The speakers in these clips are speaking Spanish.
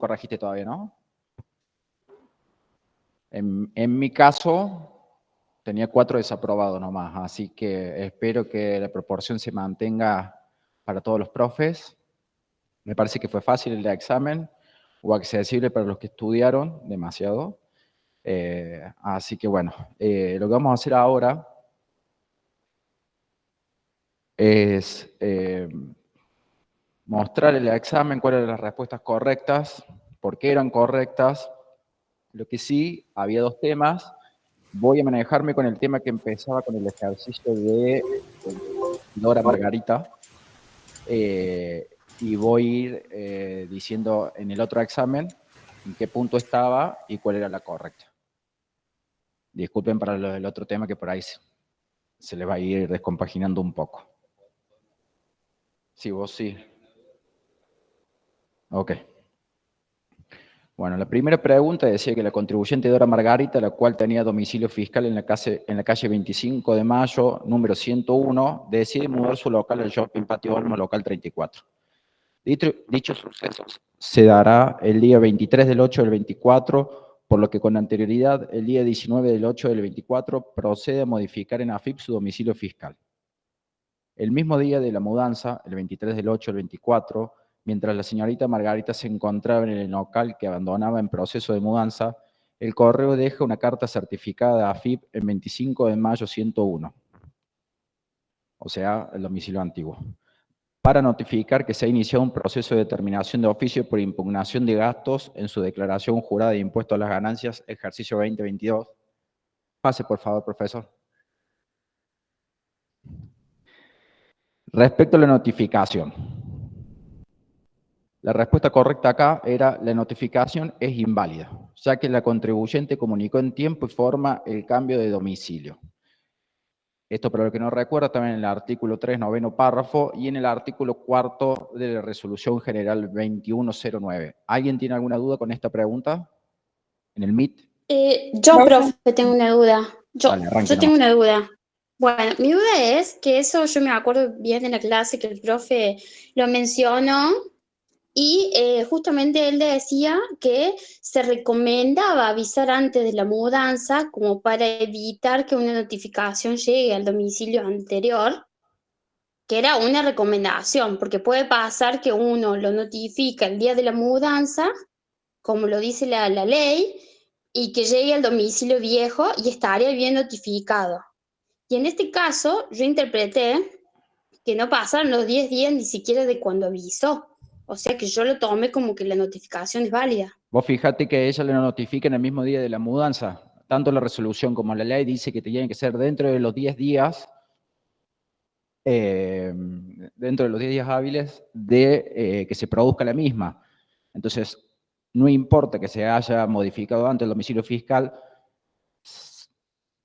corregiste todavía, ¿no? En mi caso, tenía 4 desaprobados nomás, así que espero que la proporción se mantenga para todos los profes. Me parece que fue fácil el examen, o accesible para los que estudiaron demasiado. Así que bueno, lo que vamos a hacer ahora es mostrar el examen, cuáles eran las respuestas correctas, por qué eran correctas. Lo que sí, había 2 temas. Voy a manejarme con el tema que empezaba con el ejercicio de Dora Margarita. Y voy a ir diciendo en el otro examen en qué punto estaba y cuál era la correcta. Disculpen para el otro tema que por ahí se les va a ir descompaginando un poco. Sí, vos sí. Ok. Bueno, la primera pregunta decía que la contribuyente Dora Margarita, la cual tenía domicilio fiscal en la calle 25 de Mayo, número 101, decide mudar su local al Shopping Patio Olmo, local 34. Dicho suceso se dará el día 23 del 8 del 24, por lo que con anterioridad, el día 19 del 8 del 24, procede a modificar en AFIP su domicilio fiscal. El mismo día de la mudanza, el 23 del 8 del 24, mientras la señorita Margarita se encontraba en el local que abandonaba en proceso de mudanza, el correo deja una carta certificada de AFIP el 25 de mayo 101, o sea, el domicilio antiguo, para notificar que se ha iniciado un proceso de determinación de oficio por impugnación de gastos en su declaración jurada de impuesto a las ganancias, ejercicio 2022. Pase, por favor, profesor. Respecto a la notificación, la respuesta correcta acá era: la notificación es inválida, ya que la contribuyente comunicó en tiempo y forma el cambio de domicilio. Esto, para lo que no recuerda, también en el artículo 3, noveno párrafo, y en el artículo 4 de la Resolución General 2109. ¿Alguien tiene alguna duda con esta pregunta? ¿En el MIT? Yo, profe, tengo una duda. Dale, arranque Yo tengo nomás. una duda. Bueno, mi duda es que eso yo me acuerdo bien de la clase que el profe lo mencionó y justamente él decía que se recomendaba avisar antes de la mudanza como para evitar que una notificación llegue al domicilio anterior, que era una recomendación, porque puede pasar que uno lo notifica el día de la mudanza, como lo dice la ley, y que llegue al domicilio viejo y estaría bien notificado. Y en este caso, yo interpreté que no pasaron los 10 días ni siquiera de cuando avisó. O sea que yo lo tomé como que la notificación es válida. Vos fíjate que ella le notifica en el mismo día de la mudanza. Tanto la resolución como la ley dice que tienen que ser dentro de los 10 días, dentro de los 10 días hábiles de que se produzca la misma. Entonces, no importa que se haya modificado antes el domicilio fiscal,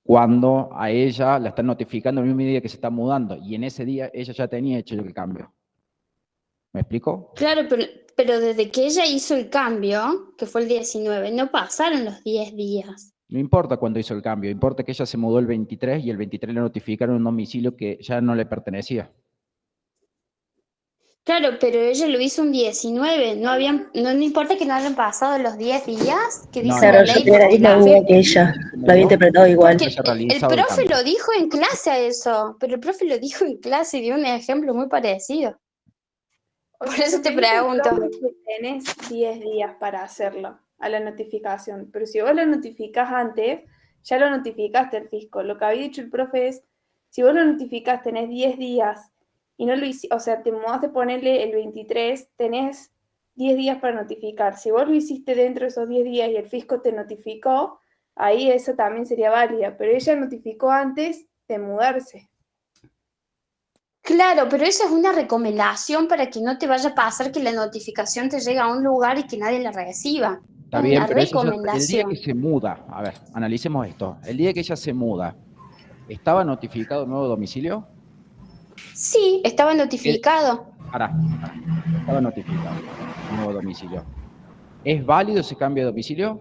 cuando a ella la están notificando el mismo día que se está mudando, y en ese día ella ya tenía hecho el cambio. ¿Me explico? Claro, pero desde que ella hizo el cambio, que fue el 19, no pasaron los 10 días. No importa cuándo hizo el cambio, importa que ella se mudó el 23 y el 23 le notificaron un domicilio que ya no le pertenecía. Claro, pero ella lo hizo un 19, no importa que no hayan pasado los 10 días que dice Claro, la yo ley, tenía la porque misma la duda AFIP. que ella, lo había interpretado igual. Porque el el profe cambio. lo dijo en clase a eso, pero el profe lo dijo en clase y dio un ejemplo muy parecido. Por eso te pregunto. Que tenés 10 días para hacerlo, a la notificación. Pero si vos lo notificás antes, ya lo notificaste al fisco. Lo que había dicho el profe es, si vos lo notificás, tenés 10 días y no lo hiciste, o sea, te mudaste ponerle el 23, tenés 10 días para notificar. Si vos lo hiciste dentro de esos 10 días y el fisco te notificó, ahí eso también sería válida. Pero ella notificó antes de mudarse. Claro, pero esa es una recomendación para que no te vaya a pasar que la notificación te llegue a un lugar y que nadie la reciba. Está Es bien, una pero eso ya, el día que recomendación. se muda, a ver, analicemos esto. El día que ella se muda, ¿estaba notificado el nuevo domicilio? Sí, estaba notificado. Estaba notificado el nuevo domicilio. ¿Es válido ese cambio de domicilio?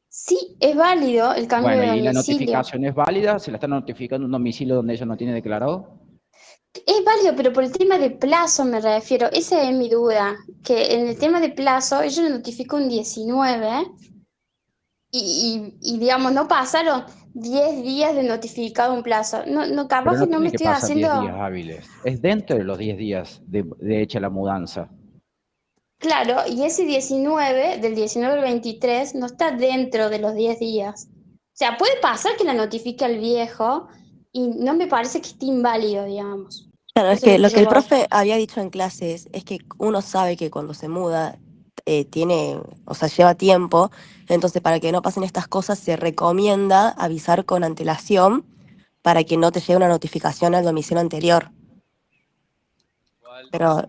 Sí, es válido el cambio Bueno, de ¿y la domicilio. notificación es válida? ¿Se la está notificando un domicilio donde ella no tiene declarado? Es válido, pero por el tema de plazo me refiero. Esa es mi duda. Que en el tema de plazo, ellos lo notifican un 19 digamos, no pasaron 10 días de notificado un plazo. No, no, capaz Pero no que no me tiene que estoy pasar 10 días haciendo. hábiles. Es dentro de los 10 días de hecha la mudanza. Claro, y ese 19, del 19 al 23, no está dentro de los 10 días. O sea, puede pasar que la notifique al viejo y no me parece que esté inválido, digamos. Claro, es Eso es que lo lo que que yo el voy. profe había dicho en clases es que uno sabe que cuando se muda tiene, o sea, lleva tiempo, entonces para que no pasen estas cosas se recomienda avisar con antelación para que no te llegue una notificación al domicilio anterior. Pero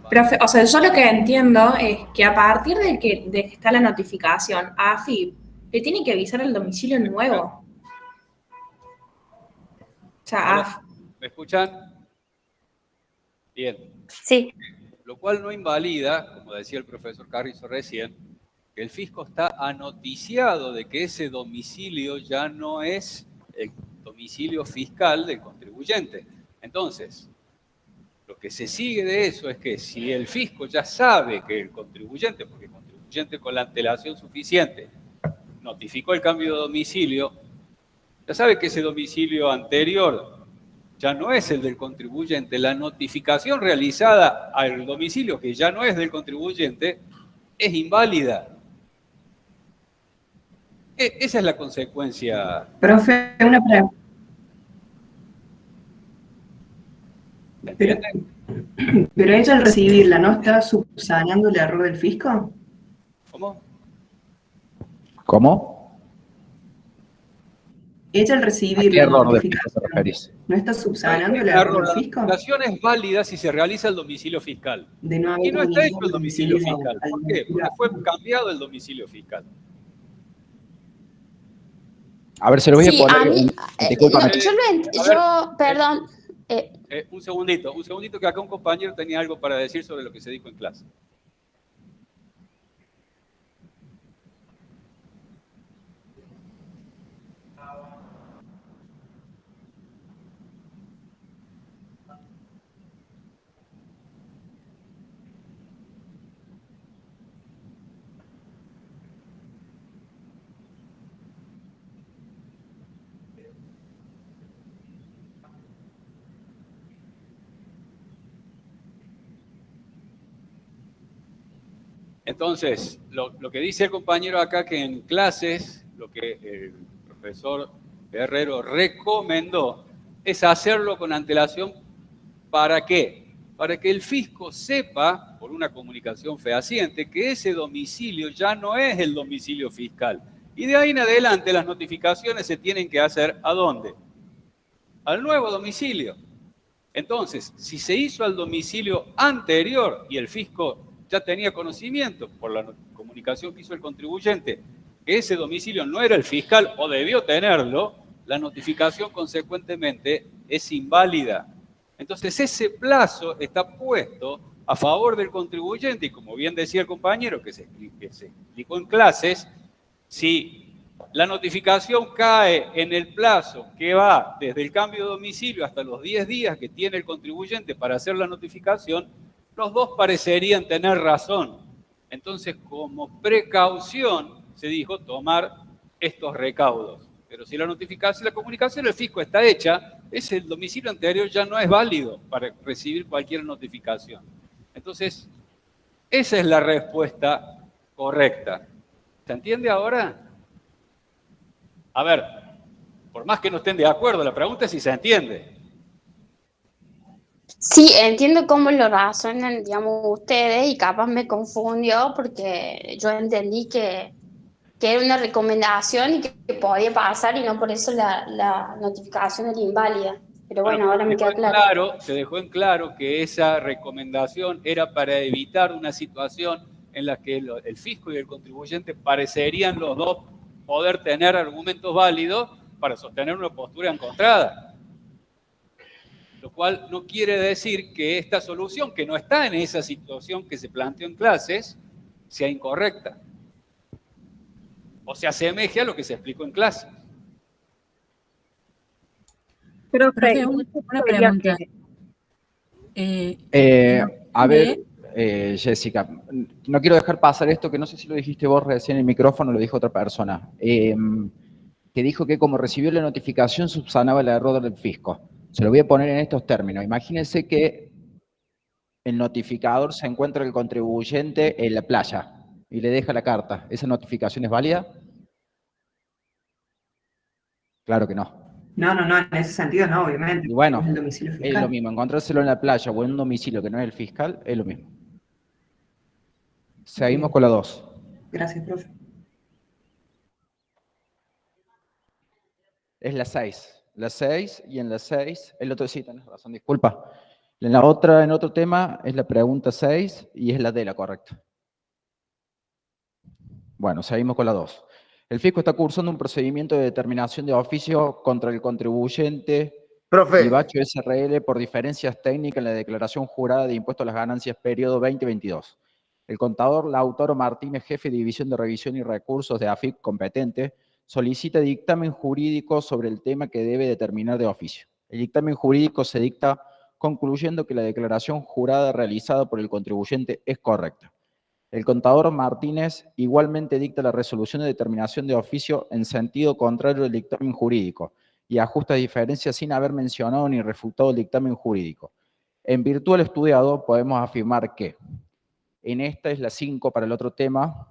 Profe, o sea, yo lo que entiendo es que a partir de que está la notificación a AFIP, le tiene que avisar el domicilio nuevo. O sea, Hola, ¿me escuchan? Bien. Sí. Lo cual no invalida, como decía el profesor Carrizo recién, que el fisco está anoticiado de que ese domicilio ya no es el domicilio fiscal del contribuyente. Entonces, lo que se sigue de eso es que si el fisco ya sabe que el contribuyente, porque el contribuyente con la antelación suficiente notificó el cambio de domicilio, ya sabe que ese domicilio anterior ya no es el del contribuyente, la notificación realizada al domicilio que ya no es del contribuyente es inválida. Esa es la consecuencia. profe, una pregunta. Pero ella al recibirla, ¿no está subsanando el error del fisco? ¿Cómo? ¿Cómo? Ella al ¿A recibir qué la error de fisco te notificación, referís? ¿no está No hay subsanando el error, error la del fisco? notificación es válida si se realiza el domicilio fiscal. De no Y haber no está hecho ningún el domicilio domicilio fiscal. al ¿Por qué? Porque fue cambiado el domicilio fiscal. A ver, se lo voy a Sí, poner. a mí, Discúlpame. perdón. Un segundito que acá un compañero tenía algo para decir sobre lo que se dijo en clase. Entonces, lo que dice el compañero acá, que en clases, lo que el profesor Herrero recomendó es hacerlo con antelación. ¿Para qué? Para que el fisco sepa, por una comunicación fehaciente, que ese domicilio ya no es el domicilio fiscal. Y de ahí en adelante las notificaciones se tienen que hacer ¿a dónde? Al nuevo domicilio. Entonces, si se hizo al domicilio anterior y el fisco ya tenía conocimiento por la comunicación que hizo el contribuyente que ese domicilio no era el fiscal o debió tenerlo, la notificación consecuentemente es inválida. Entonces ese plazo está puesto a favor del contribuyente y como bien decía el compañero que se explicó en clases, si la notificación cae en el plazo que va desde el cambio de domicilio hasta los 10 días que tiene el contribuyente para hacer la notificación, los dos parecerían tener razón. Entonces, como precaución, se dijo tomar estos recaudos. Pero si la notificación, la comunicación del fisco está hecha, el domicilio anterior ya no es válido para recibir cualquier notificación. Entonces, esa es la respuesta correcta. ¿Se entiende ahora? A ver, por más que no estén de acuerdo, la pregunta es si se entiende. Sí, entiendo cómo lo razonan, digamos, ustedes y capaz me confundió porque yo entendí que era una recomendación y que podía pasar y no por eso la notificación era inválida. Pero bueno, ahora me queda claro. Se dejó en claro que esa recomendación era para evitar una situación en la que el fisco y el contribuyente parecerían los dos poder tener argumentos válidos para sostener una postura encontrada. Lo cual no quiere decir que esta solución, que no está en esa situación que se planteó en clases, sea incorrecta. O se asemeje a lo que se explicó en clases. Profe, Profe, una sería pregunta. A ver, Jessica, no quiero dejar pasar esto, que no sé si lo dijiste vos recién en el micrófono o lo dijo otra persona, que dijo que como recibió la notificación subsanaba el error del fisco. Se lo voy a poner en estos términos. Imagínense que el notificador se encuentra el contribuyente en la playa y le deja la carta. ¿Esa notificación es válida? Claro que no. No, en ese sentido no, obviamente. Y bueno, Es el domicilio es fiscal. lo mismo. Encontrárselo en la playa o en un domicilio que no es el fiscal, es lo mismo. Seguimos con la 2. Gracias, profe. Es la 6. La 6 y en la 6, el otro sí, tenés razón, disculpa. En la otra, en otro tema, es la pregunta 6 y es la D, la correcta. Bueno, seguimos con la 2. El fisco está cursando un procedimiento de determinación de oficio contra el contribuyente Profe, Ibacho SRL por diferencias técnicas en la declaración jurada de impuesto a las ganancias periodo 2022. El contador Lautaro Martínez, jefe de División de Revisión y Recursos de AFIP competente, solicita dictamen jurídico sobre el tema que debe determinar de oficio. El dictamen jurídico se dicta concluyendo que la declaración jurada realizada por el contribuyente es correcta. El contador Martínez igualmente dicta la resolución de determinación de oficio en sentido contrario al dictamen jurídico y ajusta diferencias sin haber mencionado ni refutado el dictamen jurídico. En virtud del estudiado, podemos afirmar que en esta es la 5 para el otro tema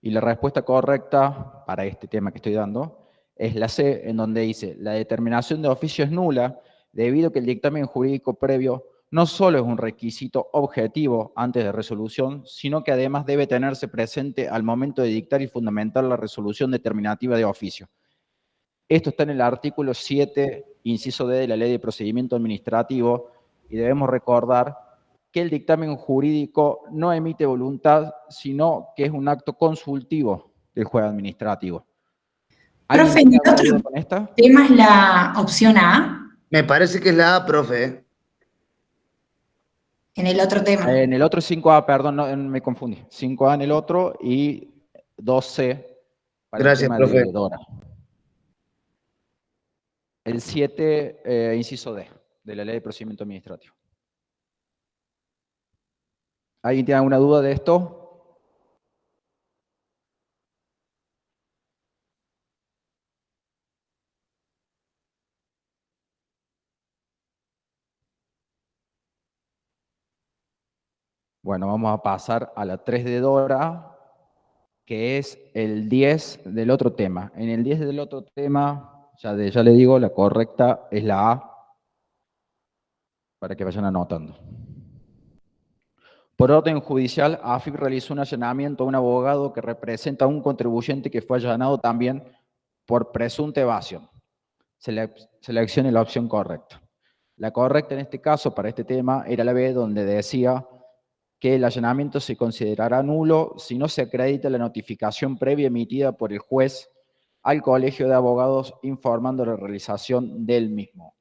y la respuesta correcta para este tema que estoy dando es la C, en donde dice la determinación de oficio es nula debido a que el dictamen jurídico previo no solo es un requisito objetivo antes de resolución, sino que además debe tenerse presente al momento de dictar y fundamentar la resolución determinativa de oficio. Esto está en el artículo 7, inciso D de la Ley de Procedimiento Administrativo, y debemos recordar que el dictamen jurídico no emite voluntad, sino que es un acto consultivo del juez administrativo. Profe, ¿Alguien ¿en tiene el alguna otro duda con esta? tema es la opción A? me parece que es la A, profe. En el otro tema. En el otro 5A, perdón, no, me confundí. 5A en el otro y 2C para el Gracias, tema profe. de Dora. El 7, inciso D, de la Ley de Procedimiento Administrativo. ¿Alguien tiene alguna duda de esto? Bueno, vamos a pasar a la 3 de Dora, que es el 10 del otro tema. En el 10 del otro tema, ya le digo, la correcta es la A, para que vayan anotando. Por orden judicial, AFIP realizó un allanamiento a un abogado que representa a un contribuyente que fue allanado también por presunta evasión. Seleccione la opción correcta. La correcta en este caso, para este tema, era la B, donde decía que el allanamiento se considerará nulo si no se acredita la notificación previa emitida por el juez al Colegio de Abogados informando la realización del mismo.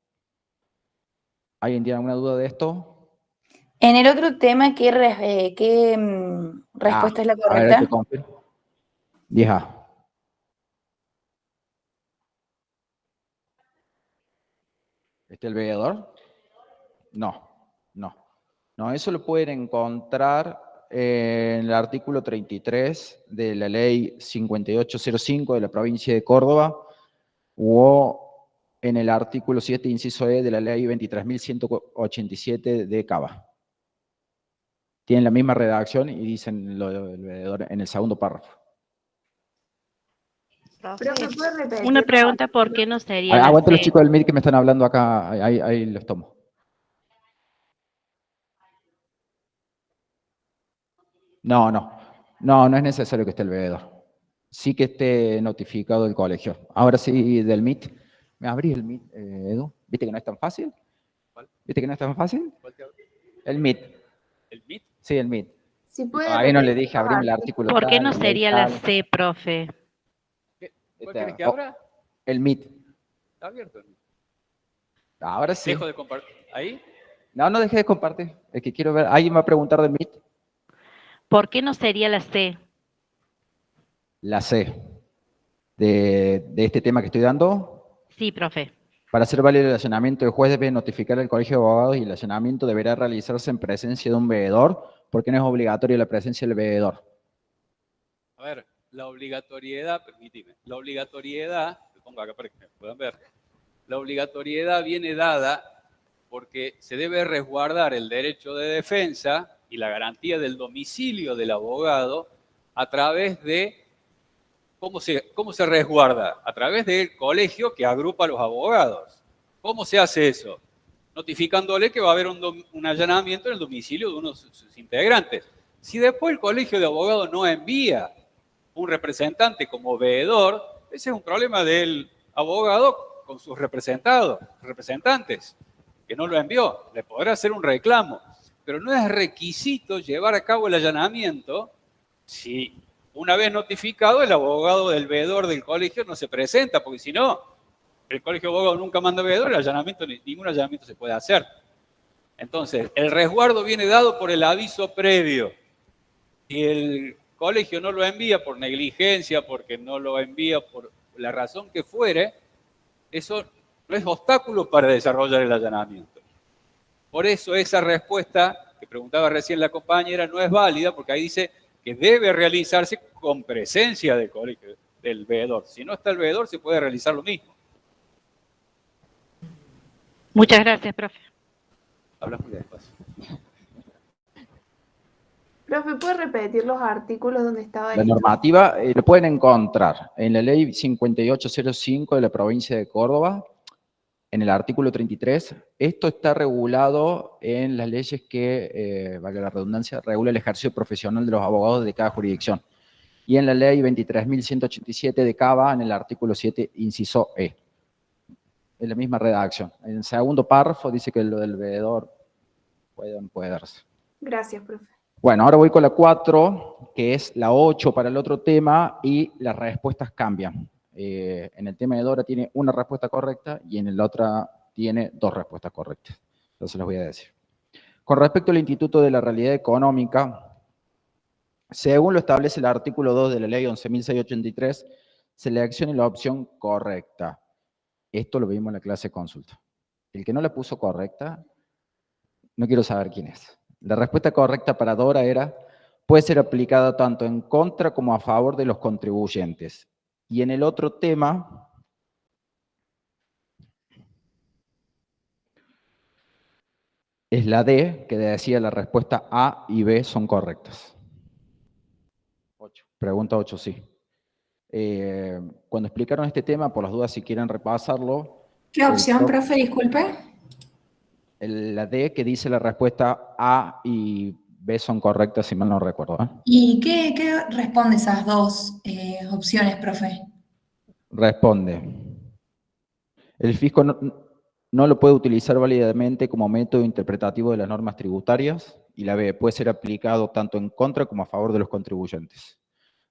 ¿Alguien tiene alguna duda de esto? En el otro tema, ¿qué respuesta es la A ver, te correcta? confirmo. 10A. ¿Este el veedor? No. No, eso lo pueden encontrar en el artículo 33 de la ley 5805 de la provincia de Córdoba o en el artículo 7, inciso E de la ley 23.187 de Cava. Tienen la misma redacción y dicen lo del veedor en el segundo párrafo. Profe, ¿puede repetir? una pregunta, ¿por qué no sería la Aguanten los C? chicos del MIT que me están hablando acá, ahí los tomo. No es necesario que esté el veedor. Sí que esté notificado el colegio. Ahora sí, del MIT. ¿Me abrí el MIT, Edu? ¿Viste que no es tan fácil? ¿Viste que no es tan fácil? El MIT. ¿El MIT? Sí, el MIT. Si puede Ahí no le repetir, dije, abrimos el artículo ¿Por qué tal, no la ley sería la tal. C, profe? ¿Cuál querés que abra? El MIT. Está abierto el MIT. Ahora sí. Dejo de compartir. ¿Ahí? No dejé de compartir. Es que quiero ver. ¿Alguien va a preguntar del MIT? ¿Por qué no sería la C? La C. De este tema que estoy dando. Sí, profe. Para hacer válido el allanamiento, el juez debe notificar al colegio de abogados y el allanamiento deberá realizarse en presencia de un veedor, porque no es obligatoria la presencia del veedor. A ver, la obligatoriedad, permíteme, la obligatoriedad, lo pongo acá para que me puedan ver, la obligatoriedad viene dada porque se debe resguardar el derecho de defensa y la garantía del domicilio del abogado a través de, ¿cómo se resguarda? A través del colegio que agrupa a los abogados. ¿Cómo se hace eso? Notificándole que va a haber un allanamiento en el domicilio de uno de sus integrantes. Si después el colegio de abogados no envía un representante como veedor, ese es un problema del abogado con sus representantes, que no lo envió. Le podrá hacer un reclamo, pero no es requisito llevar a cabo el allanamiento si una vez notificado el abogado del veedor del colegio no se presenta, porque si no, el colegio de abogados nunca manda veedor, ningún allanamiento se puede hacer. Entonces, el resguardo viene dado por el aviso previo. Si el colegio no lo envía por negligencia, porque no lo envía por la razón que fuere, eso no es obstáculo para desarrollar el allanamiento. Por eso esa respuesta que preguntaba recién la compañera no es válida, porque ahí dice que debe realizarse con presencia del colegio, del veedor. Si no está el veedor, se puede realizar lo mismo. Muchas gracias, profe. Hablas muy despacio. Profe, ¿puede repetir los artículos donde estaba La esto? normativa lo pueden encontrar en la ley 5805 de la provincia de Córdoba, en el artículo 33. Esto está regulado en las leyes que, valga la redundancia, regula el ejercicio profesional de los abogados de cada jurisdicción. Y en la ley 23.187 de CABA, en el artículo 7, inciso E. Es la misma redacción. En el segundo párrafo dice que lo del veedor puede o no puede darse. Gracias, profe. Bueno, ahora voy con la 4, que es la 8 para el otro tema, y las respuestas cambian. En el tema de Dora tiene una respuesta correcta y en el otro tiene 2 respuestas correctas. Entonces les voy a decir. Con respecto al Instituto de la Realidad Económica, según lo establece el artículo 2 de la ley 11.683, seleccione la opción correcta. Esto lo vimos en la clase de consulta. El que no la puso correcta, no quiero saber quién es. La respuesta correcta para Dora era, puede ser aplicada tanto en contra como a favor de los contribuyentes. Y en el otro tema, es la D, que decía la respuesta A y B son correctas. 8. Pregunta 8, sí. Cuando explicaron este tema, por las dudas si quieren repasarlo. ¿Qué opción, profe? Disculpe. La D, que dice la respuesta A y B son correctas, si mal no recuerdo. ¿Y qué responde esas dos opciones, profe? Responde. El fisco no lo puede utilizar válidamente como método interpretativo de las normas tributarias, y la B, puede ser aplicado tanto en contra como a favor de los contribuyentes.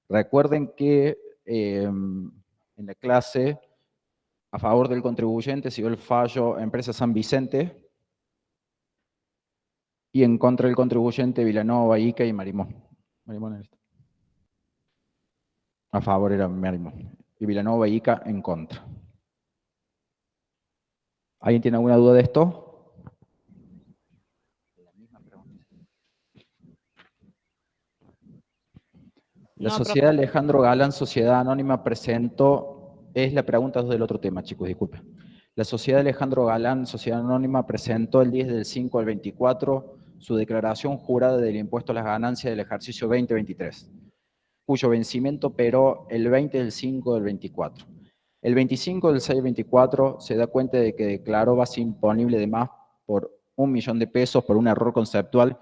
Recuerden que en la clase, a favor del contribuyente, se dio el fallo Empresa San Vicente, y en contra del contribuyente, Vilanova, Ica y Marimón. A favor era Marimón. Y Vilanova, Ica en contra. ¿Alguien tiene alguna duda de esto? La sociedad Alejandro Galán, Sociedad Anónima, presentó, es la pregunta del otro tema, chicos, disculpen. La sociedad Alejandro Galán, Sociedad Anónima, presentó el 10 del 5 al 24 su declaración jurada del impuesto a las ganancias del ejercicio 2023, cuyo vencimiento operó el 20 del 5 del 24. El 25 del 6 del 24 se da cuenta de que declaró base imponible de más por 1 millón de pesos por un error conceptual,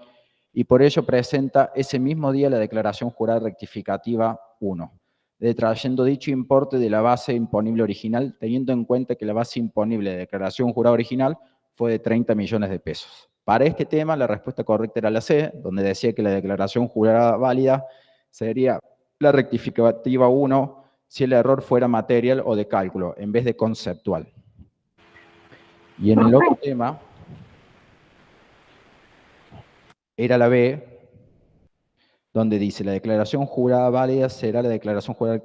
y por ello presenta ese mismo día la declaración jurada rectificativa 1, detrayendo dicho importe de la base imponible original, teniendo en cuenta que la base imponible de declaración jurada original fue de 30 millones de pesos. Para este tema, la respuesta correcta era la C, donde decía que la declaración jurada válida sería la rectificativa 1 si el error fuera material o de cálculo, en vez de conceptual. Y en el otro tema, era la B, donde dice la declaración jurada válida será la declaración jurada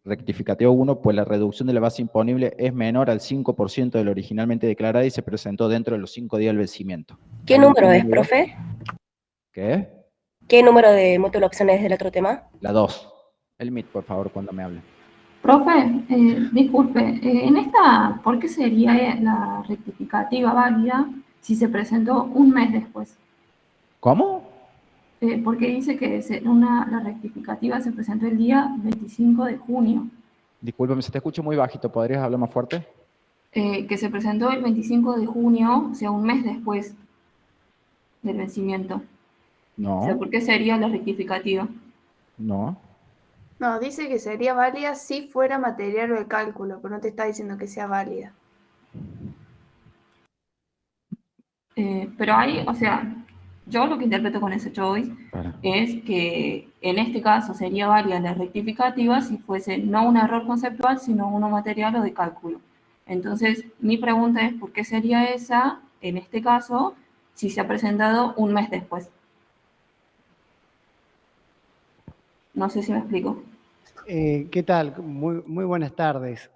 rectificativo 1, pues la reducción de la base imponible es menor al 5% de lo originalmente declarada y se presentó dentro de los 5 días del vencimiento. ¿Qué número es, profe? ¿Qué? ¿Qué número de múltiples opciones del otro tema? La 2. El MIT, por favor, cuando me hable. Profe, disculpe, en esta, ¿por qué sería la rectificativa válida si se presentó un mes después? ¿Cómo? Porque dice que la rectificativa se presentó el día 25 de junio, Discúlpame, se te escucha muy bajito. ¿Podrías hablar más fuerte? que se presentó el 25 de junio, o sea, un mes después del vencimiento. O sea, No, ¿por qué sería la rectificativa? no. No, dice que sería válida si fuera material o de cálculo, pero no te está diciendo que sea válida. Pero hay, o sea, yo lo que interpreto con ese choice es que en este caso sería válida la rectificativa si fuese no un error conceptual, sino uno material o de cálculo. Entonces, mi pregunta es, ¿por qué sería esa, en este caso, si se ha presentado un mes después? No sé si me explico. ¿Qué tal? Muy buenas tardes.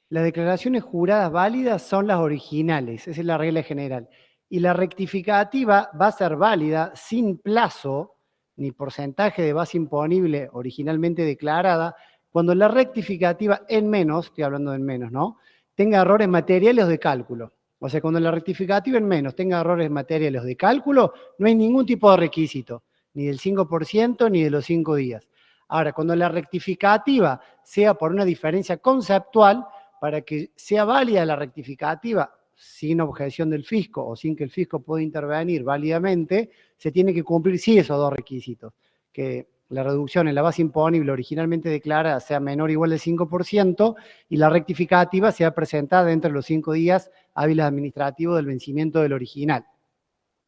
Las declaraciones juradas válidas son las originales, esa es la regla general. Y la rectificativa va a ser válida sin plazo ni porcentaje de base imponible originalmente declarada cuando la rectificativa en menos, estoy hablando de en menos, ¿no?, tenga errores materiales o de cálculo. O sea, cuando la rectificativa en menos tenga errores materiales o de cálculo, no hay ningún tipo de requisito, ni del 5% ni de los 5 días. Ahora, cuando la rectificativa sea por una diferencia conceptual, para que sea válida la rectificativa sin objeción del fisco o sin que el fisco pueda intervenir válidamente, se tiene que cumplir sí esos dos requisitos, que la reducción en la base imponible originalmente declarada sea menor o igual al 5% y la rectificativa sea presentada entre los 5 días hábiles administrativos del vencimiento del original.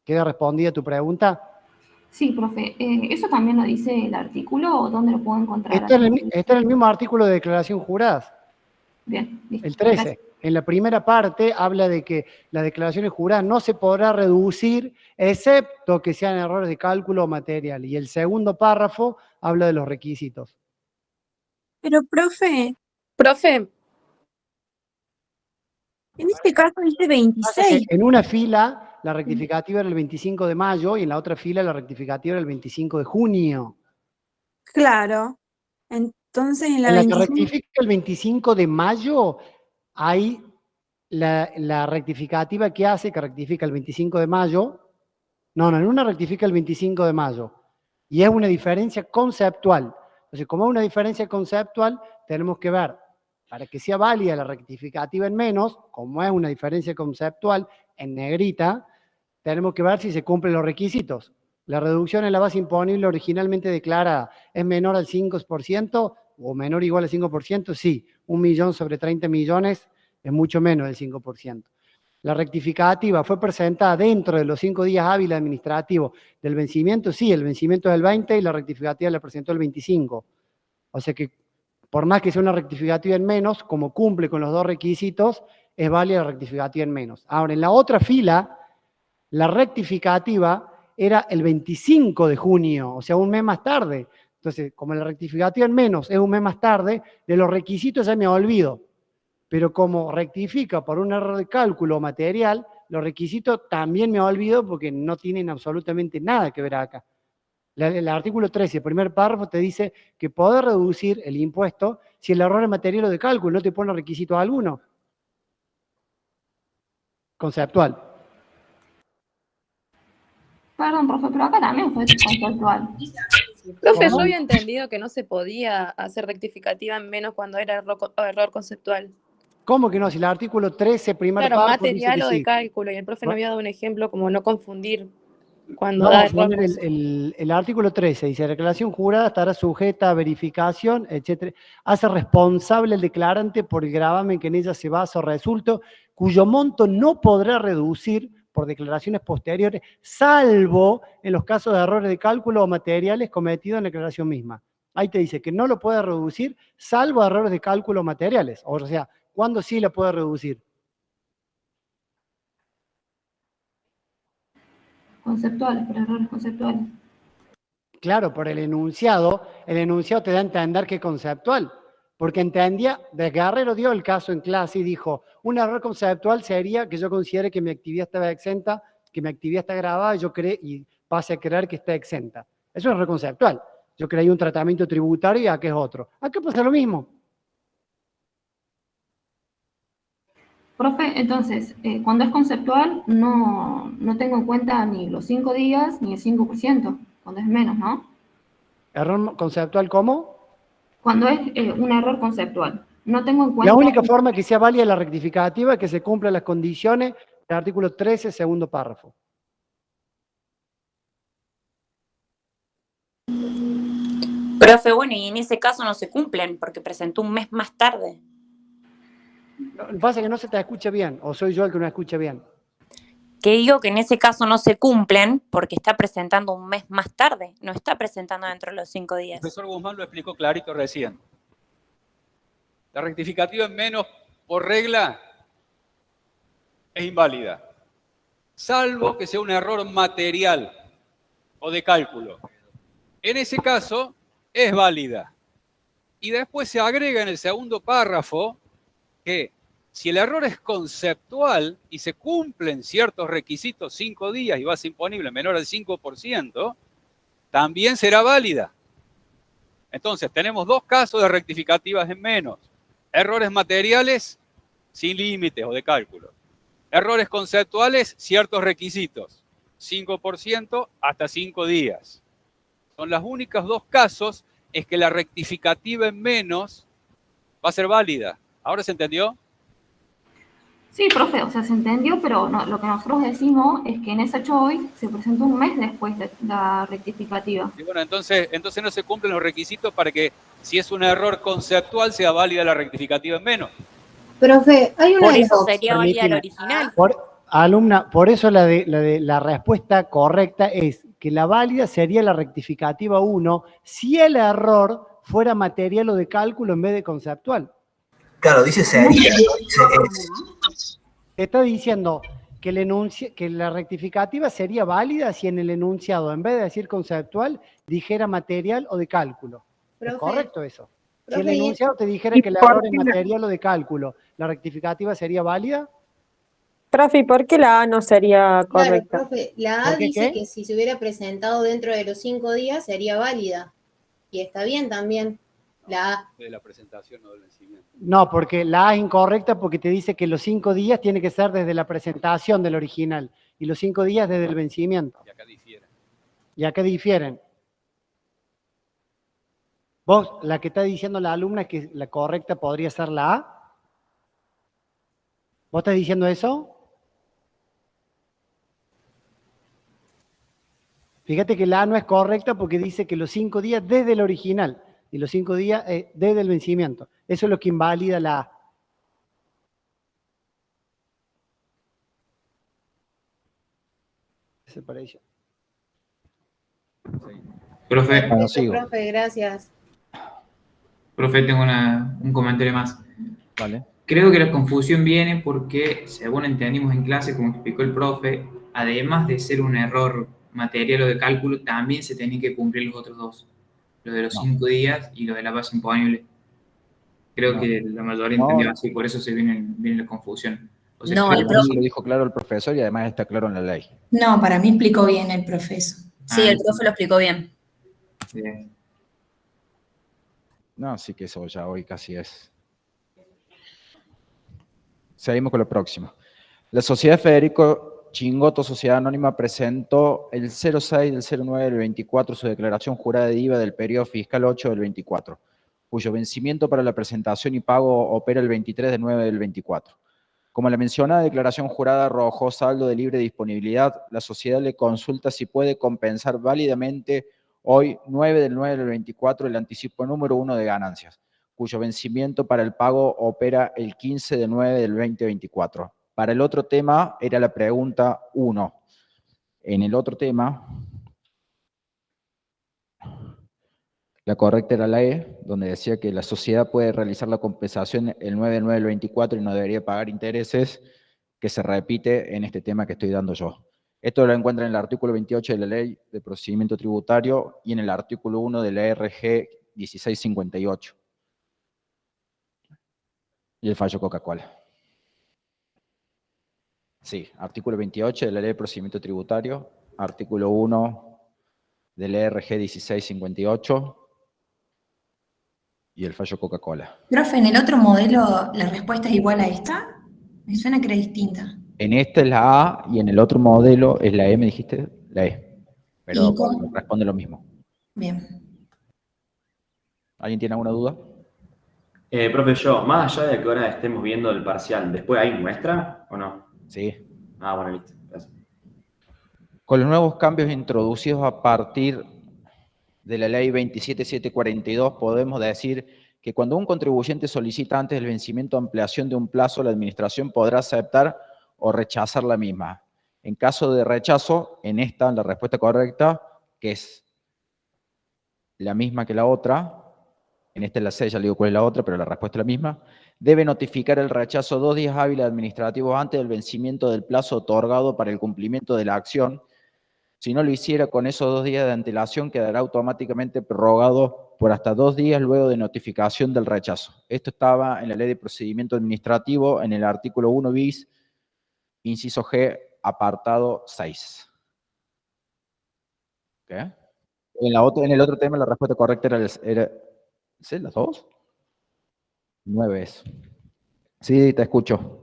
¿Queda respondida tu pregunta? Sí, profe. ¿Eso también lo dice el artículo o dónde lo puedo encontrar? Está en el mismo artículo de declaración juradas. Bien, listo. El 13. Gracias. En la primera parte habla de que las declaraciones juradas no se podrá reducir excepto que sean errores de cálculo o material. Y el segundo párrafo habla de los requisitos. Pero, profe, en este caso dice 26. En una fila la rectificativa era el 25 de mayo y en la otra fila la rectificativa era el 25 de junio. Claro. Entonces, en la En la que 25. rectifica el 25 de mayo, hay la rectificativa que hace, que rectifica el 25 de mayo. No, en una rectifica el 25 de mayo. Y es una diferencia conceptual. Entonces, como es una diferencia conceptual, tenemos que ver, para que sea válida la rectificativa en menos, como es una diferencia conceptual en negrita, tenemos que ver si se cumplen los requisitos. La reducción en la base imponible originalmente declarada es menor al 5% o menor o igual al 5%, sí. 1 millón sobre 30 millones es mucho menos del 5%. La rectificativa fue presentada dentro de los 5 días hábiles administrativos del vencimiento, sí, el vencimiento es el 20 y la rectificativa la presentó el 25. O sea que por más que sea una rectificativa en menos, como cumple con los dos requisitos, es válida la rectificativa en menos. Ahora, en la otra fila, la rectificativa era el 25 de junio, o sea, un mes más tarde. Entonces, como la rectificativa en menos es un mes más tarde, de los requisitos ya me olvido. Pero como rectifica por un error de cálculo material, los requisitos también me olvido porque no tienen absolutamente nada que ver acá. El artículo 13, el primer párrafo, te dice que podés reducir el impuesto si el error es material o de cálculo, no te pone requisito alguno. Conceptual. Perdón, profe, pero acá también fue conceptual. Profe, yo había entendido que no se podía hacer rectificativa en menos cuando era error conceptual. ¿Cómo que no? Si el artículo 13, primer Claro, párrafo, dice material que o de sí. cálculo, y el profe no había dado un ejemplo como no confundir cuando No, da error. el artículo 13 dice, la declaración jurada estará sujeta a verificación, etc. Hace responsable el declarante por el gravamen que en ella se basa o resulto, cuyo monto no podrá reducir por declaraciones posteriores, salvo en los casos de errores de cálculo o materiales cometidos en la declaración misma. Ahí te dice que no lo puede reducir, salvo errores de cálculo o materiales. O sea, ¿cuándo sí lo puede reducir? Conceptuales, por errores conceptuales. Claro, por el enunciado te da a entender que es conceptual, Porque entendía, de Guerrero dio el caso en clase y dijo, un error conceptual sería que yo considere que mi actividad estaba exenta, que mi actividad está grabada y pase a creer que está exenta. Eso es un error conceptual. Yo creí un tratamiento tributario y acá es otro. Acá pasa lo mismo. Profe, entonces, cuando es conceptual, no tengo en cuenta ni los 5 días ni el 5%, cuando es menos, ¿no? ¿Error conceptual cómo? Cuando es un error conceptual, no tengo en cuenta... La única forma que sea válida la rectificativa es que se cumplan las condiciones del artículo 13, segundo párrafo. Profe, bueno, y en ese caso no se cumplen porque presentó un mes más tarde. Lo que pasa es que no se te escucha bien, o soy yo el que no escucha bien. Que digo que en ese caso no se cumplen porque está presentando un mes más tarde, no está presentando dentro de los 5 días. El profesor Guzmán lo explicó clarito recién. La rectificativa en menos, por regla, es inválida, salvo que sea un error material o de cálculo. En ese caso, es válida. Y después se agrega en el segundo párrafo que si el error es conceptual y se cumplen ciertos requisitos 5 días y base imponible menor al 5%, también será válida. Entonces, tenemos 2 casos de rectificativas en menos. Errores materiales sin límites o de cálculo. Errores conceptuales, ciertos requisitos. 5% hasta 5 días. Son los únicos 2 casos en que la rectificativa en menos va a ser válida. ¿Ahora se entendió? Sí, profe, o sea, se entendió, pero no, lo que nosotros decimos es que en esa choice se presentó un mes después de la rectificativa. Y bueno, entonces no se cumplen los requisitos para que, si es un error conceptual, sea válida la rectificativa en menos. Profe, hay una Por de eso las sería válida la Permíteme. original. Alumna, por eso la respuesta correcta es que la válida sería la rectificativa 1 si el error fuera material o de cálculo en vez de conceptual. Claro, dice sería, no dice es. Te está diciendo que la rectificativa sería válida si en el enunciado, en vez de decir conceptual, dijera material o de cálculo. ¿Es correcto eso? Si el enunciado te dijera que el error es material o de cálculo, ¿la rectificativa sería válida? Profe, ¿por qué la A no sería correcta? Claro, profe, la A dice que si se hubiera presentado dentro de los 5 días sería válida. Y está bien también. La A. De la presentación o del vencimiento. No, porque la A es incorrecta porque te dice que los 5 días tiene que ser desde la presentación del original y los 5 días desde el vencimiento. Y acá difieren. Y acá difieren. Vos, la que está diciendo la alumna es que la correcta podría ser la A. ¿Vos estás diciendo eso? Fíjate que la A no es correcta porque dice que los 5 días desde el original y los 5 días desde el vencimiento. Eso es lo que invalida la A. Desapareció. Profe, Bueno, sigo. Profe, gracias. profe, tengo un comentario más. Vale. Creo que la confusión viene porque, según entendimos en clase, como explicó el profe, además de ser un error material o de cálculo, también se tenían que cumplir los otros 2. Lo de los 5 días y lo de la base imponible. Creo que la mayoría entendió así, por eso se viene la confusión. O sea, No, eso lo dijo claro el profesor y además está claro en la ley. No, para mí explicó bien el profesor. Sí, el profe lo explicó bien. Bien. No, sí que eso ya hoy casi es. Seguimos con lo próximo. La Sociedad Federico Chingoto, Sociedad Anónima, presentó el 06 del 09 del 24 su declaración jurada de IVA del periodo fiscal 8 del 24, cuyo vencimiento para la presentación y pago opera el 23 de 9 del 24. Como la mencionada declaración jurada arrojó saldo de libre disponibilidad, la sociedad le consulta si puede compensar válidamente hoy, 9 del 9 del 24, el anticipo número 1 de ganancias, cuyo vencimiento para el pago opera el 15 de 9 del 2024. Para el otro tema era la pregunta 1. En el otro tema, la correcta era la E, donde decía que la sociedad puede realizar la compensación el 9 de 9 del 24 y no debería pagar intereses, que se repite en este tema que estoy dando yo. Esto lo encuentran en el artículo 28 de la Ley de Procedimiento Tributario y en el artículo 1 de la RG 1658. Y el fallo Coca-Cola. Sí, artículo 28 de la Ley de Procedimiento Tributario, artículo 1 del ERG 1658 y el fallo Coca-Cola. Profe, ¿en el otro modelo la respuesta es igual a esta? Me suena que era distinta. En este es la A y en el otro modelo es la E, ¿me dijiste? La E. Pero ¿Y cómo? responde lo mismo. Bien. ¿Alguien tiene alguna duda? Profe, yo, más allá de que ahora estemos viendo el parcial, ¿después hay muestra o no? Sí. Ah, bueno, listo. Gracias. Con los nuevos cambios introducidos a partir de la Ley 27742, podemos decir que cuando un contribuyente solicita antes del vencimiento ampliación de un plazo, la Administración podrá aceptar o rechazar la misma. En caso de rechazo, en esta, la respuesta correcta, que es la misma que la otra, en esta es la C, ya le digo cuál es la otra, pero la respuesta es la misma, debe notificar el rechazo 2 días hábiles administrativos antes del vencimiento del plazo otorgado para el cumplimiento de la acción. Si no lo hiciera con esos 2 días de antelación, quedará automáticamente prorrogado por hasta 2 días luego de notificación del rechazo. Esto estaba en la Ley de Procedimiento Administrativo, en el artículo 1 bis, inciso G, apartado 6. ¿Qué? En el otro tema la respuesta correcta era ¿sí? ¿Las dos? 9 es. Sí, te escucho.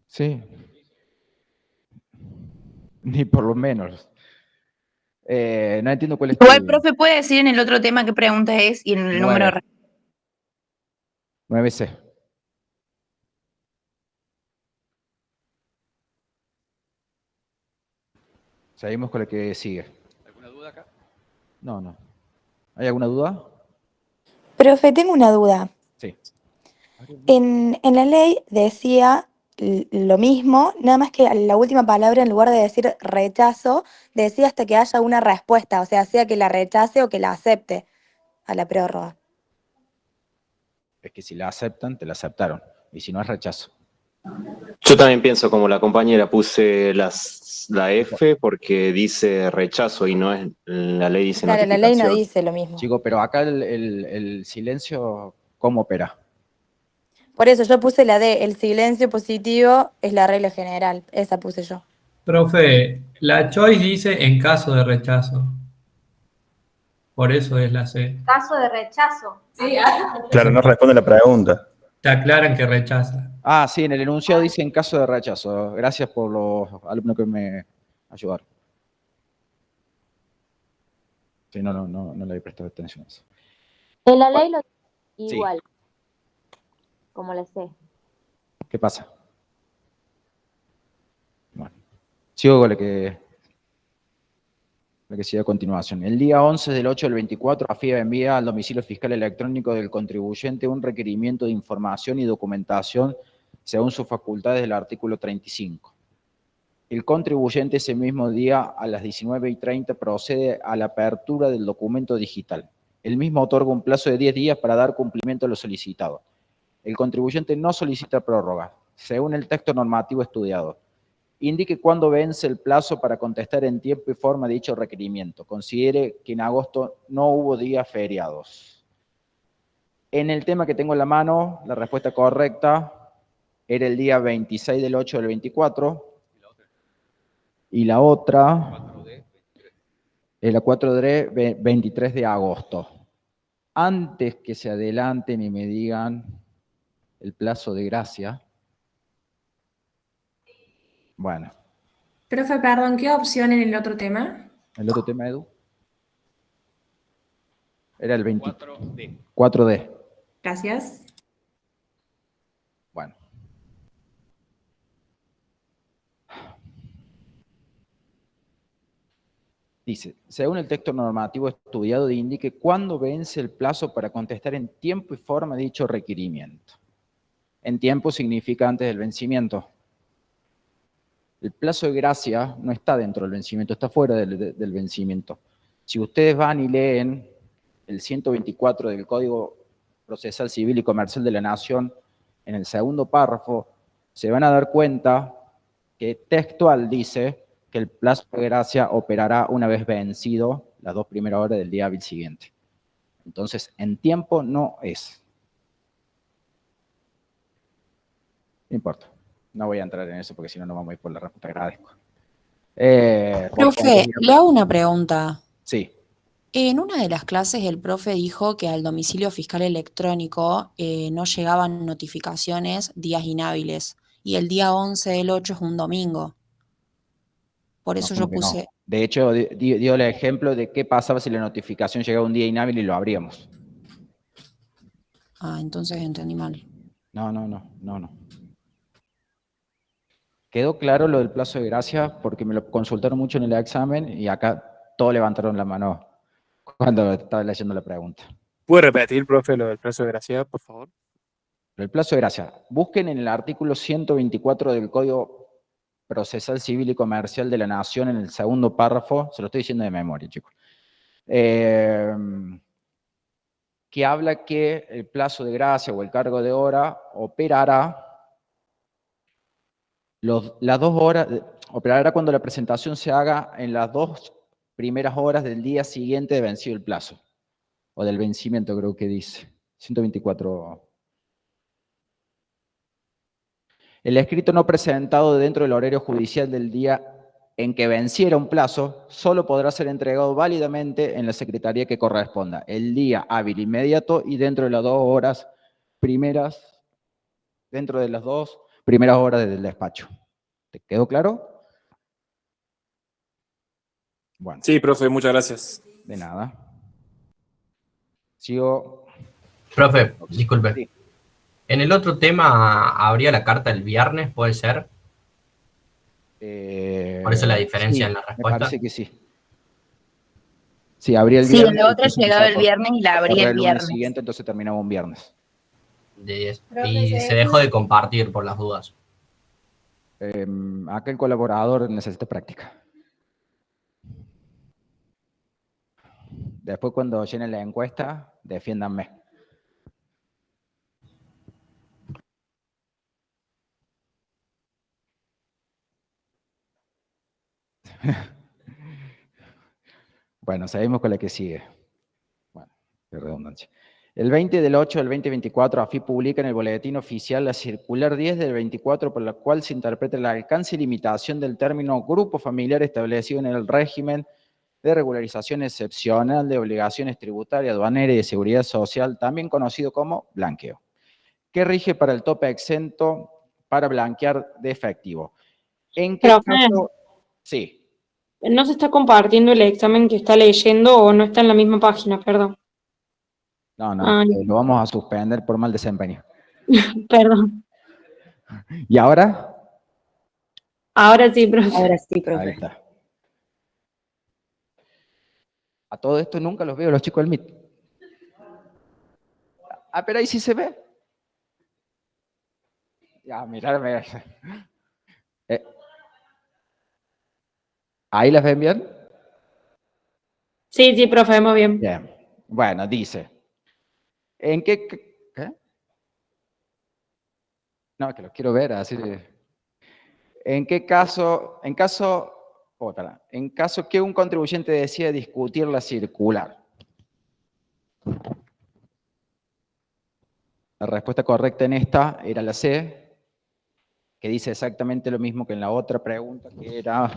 Sí. Ni por lo menos. No entiendo cuál es Igual, profe, puede decir en el otro tema qué pregunta es y en el número de... 9C. Seguimos con la que sigue. ¿Alguna duda acá? No. ¿Hay alguna duda? Profe, tengo una duda. Sí. En la ley decía lo mismo, nada más que la última palabra, en lugar de decir rechazo, decía hasta que haya una respuesta, o sea que la rechace o que la acepte a la prórroga. Es que si la aceptan, te la aceptaron. Y si no, es rechazo. Yo también pienso como la compañera, puse la F porque dice rechazo y no es, la ley dice Claro, la ley no notificación. dice lo mismo. Chico, pero acá el silencio, ¿cómo opera? Por eso yo puse la D, el silencio positivo es la regla general, esa puse yo. Profe, la choice dice en caso de rechazo. Por eso es la C. Caso de rechazo. Sí, Claro, no responde la pregunta. Te aclaran que rechaza. Ah, sí, en el enunciado dice en caso de rechazo. Gracias por los alumnos que me ayudaron. Sí, no le he prestado atención a eso. En la ley lo Sí. igual, como la sé. ¿Qué pasa? Bueno, sigo con lo que sigue a continuación. El día 11 del 8 del 24, AFIP envía al domicilio fiscal electrónico del contribuyente un requerimiento de información y documentación según sus facultades del artículo 35. El contribuyente ese mismo día a las 19:30 procede a la apertura del documento digital. El mismo otorga un plazo de 10 días para dar cumplimiento a lo solicitado. El contribuyente no solicita prórroga, según el texto normativo estudiado. Indique cuándo vence el plazo para contestar en tiempo y forma dicho requerimiento. Considere que en agosto no hubo días feriados. En el tema que tengo en la mano, la respuesta correcta era el día 26 del 8 del 24. Y la otra es la 4D, 23 de agosto. Antes que se adelanten y me digan el plazo de gracia. Bueno. Profe, perdón, ¿qué opción en el otro tema? ¿El otro tema, Edu? Era el 4D. 4D. Gracias. Bueno. Dice, según el texto normativo estudiado, indique cuándo vence el plazo para contestar en tiempo y forma dicho requerimiento. En tiempo significa antes del vencimiento. El plazo de gracia no está dentro del vencimiento, está fuera del vencimiento. Si ustedes van y leen el 124 del Código Procesal, Civil y Comercial de la Nación, en el segundo párrafo, se van a dar cuenta que textual dice que el plazo de gracia operará una vez vencido las 2 primeras horas del día hábil siguiente. Entonces, en tiempo no es. No importa. No voy a entrar en eso porque si no, no vamos a ir por la respuesta. Agradezco. Profe, le hago una pregunta. Sí. En una de las clases el profe dijo que al domicilio fiscal electrónico no llegaban notificaciones días inhábiles y el día 11 del 8 es un domingo. Por eso yo puse... No. De hecho, dio el ejemplo de qué pasaba si la notificación llegaba un día inhábil y lo abríamos. Ah, entonces entendí mal. No. Quedó claro lo del plazo de gracia porque me lo consultaron mucho en el examen y acá todos levantaron la mano cuando estaba leyendo la pregunta. ¿Puede repetir, profe, lo del plazo de gracia, por favor? El plazo de gracia. Busquen en el artículo 124 del Código Procesal Civil y Comercial de la Nación, en el segundo párrafo, se lo estoy diciendo de memoria, chicos, que habla que el plazo de gracia o el cargo de hora operará las 2 horas, operará cuando la presentación se haga en las 2 primeras horas del día siguiente de vencido el plazo, o del vencimiento creo que dice, 124. El escrito no presentado dentro del horario judicial del día en que venciera un plazo, solo podrá ser entregado válidamente en la secretaría que corresponda, el día hábil inmediato y dentro de las 2 horas primeras, dentro de las 2 primeras horas del despacho. ¿Te quedó claro? Bueno. Sí, profe, muchas gracias. De nada. Sigo. Profe, disculpe. Sí. En el otro tema, ¿habría la carta el viernes? ¿Puede ser? Por eso la diferencia sí, en la respuesta. Me parece que sí. Sí, habría el viernes. Sí, la otra llegaba el viernes y la abría el viernes. Siguiente, entonces terminaba un viernes. De 10. Y se dejó de compartir por las dudas. Acá el colaborador necesita práctica. Después cuando llenen la encuesta, defiéndanme. Bueno, seguimos con la que sigue. Bueno, qué redundancia. El 20 del 8 del 2024, AFIP publica en el Boletín Oficial la circular 10 del 24, por la cual se interpreta el alcance y limitación del término grupo familiar establecido en el régimen de regularización excepcional de obligaciones tributarias, aduaneras y de seguridad social, también conocido como blanqueo, que rige para el tope exento para blanquear de efectivo. ¿En qué caso? Sí. ¿No se está compartiendo el examen que está leyendo o no está en la misma página? Perdón. No, lo vamos a suspender por mal desempeño. Perdón. ¿Y ahora? Ahora sí, profe. Ahí está. A todo esto nunca los veo los chicos del MIT. Ah, pero ahí sí se ve. Ya, mirarme. ¿Ahí las ven bien? Sí, profe, vemos bien. Bien. Bueno, dice. ¿En qué? No, que los quiero ver, así de... En caso que un contribuyente decida discutir la circular. La respuesta correcta en esta era la C, que dice exactamente lo mismo que en la otra pregunta, que era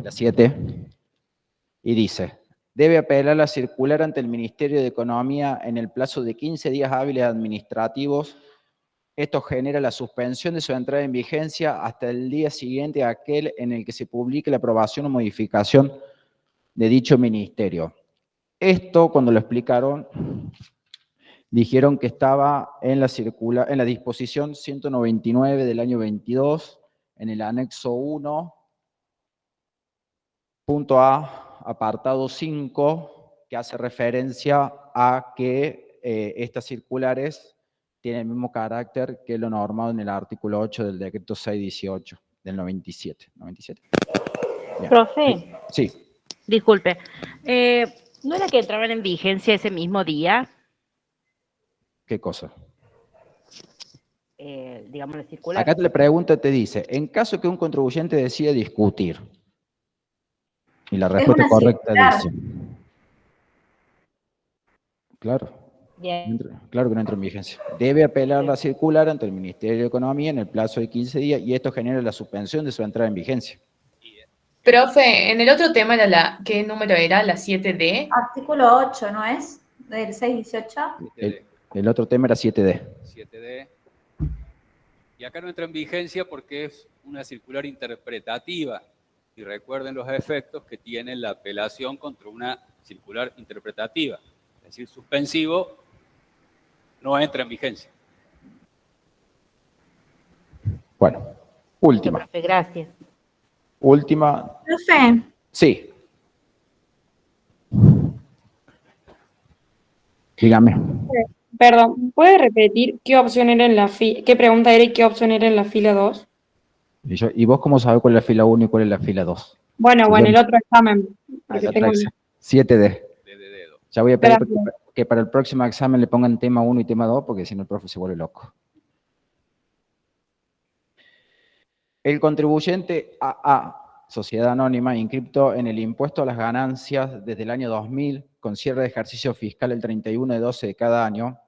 la 7, y dice: debe apelar la circular ante el Ministerio de Economía en el plazo de 15 días hábiles administrativos. Esto genera la suspensión de su entrada en vigencia hasta el día siguiente a aquel en el que se publique la aprobación o modificación de dicho ministerio. Esto, cuando lo explicaron, dijeron que estaba en la disposición 199 del año 22, en el anexo 1, punto A, apartado 5, que hace referencia a que estas circulares tienen el mismo carácter que lo normado en el artículo 8 del decreto 618 del 97. Bien. Profe. Sí. Disculpe. ¿No era que entraban en vigencia ese mismo día? ¿Qué cosa? Digamos, la circular. Acá la pregunta te dice, en caso que un contribuyente decida discutir, y la respuesta una correcta circular. dice, claro, Bien. claro que no entra en vigencia. Debe apelar la circular ante el Ministerio de Economía en el plazo de 15 días y esto genera la suspensión de su entrada en vigencia. Profe, en el otro tema era ¿qué número era? ¿La 7D? Artículo 8, ¿no es? Del 618. El otro tema era 7D. 7D. Y acá no entra en vigencia porque es una circular interpretativa. Y recuerden los efectos que tiene la apelación contra una circular interpretativa. Es decir, suspensivo no entra en vigencia. Bueno, última. Profe, gracias. Última. Profe, Sí. Dígame. Perdón, ¿puede repetir qué opción era en la qué pregunta era y qué opción era en la fila 2? ¿Y vos cómo sabés cuál es la fila 1 y cuál es la fila 2? Bueno, o en el otro examen. Porque La tengo... 7D. Ya voy a pedir Gracias. que para el próximo examen le pongan tema 1 y tema 2, porque si no el profe se vuelve loco. El contribuyente AA, Sociedad Anónima, inscripto en el impuesto a las ganancias desde el año 2000, con cierre de ejercicio fiscal el 31/12 de cada año,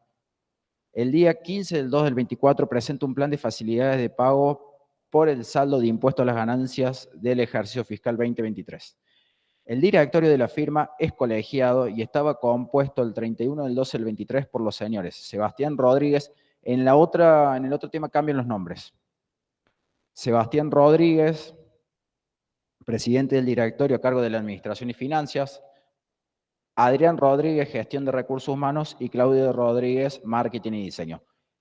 el día 15/2/24 presenta un plan de facilidades de pago por el saldo de impuesto a las ganancias del ejercicio fiscal 2023. El directorio de la firma es colegiado y estaba compuesto el 31/12/23 por los señores Sebastián Rodríguez. En el otro tema cambian los nombres. Sebastián Rodríguez, presidente del directorio a cargo de la Administración y Finanzas, Adrián Rodríguez, Gestión de Recursos Humanos, y Claudio Rodríguez, Marketing y Diseño.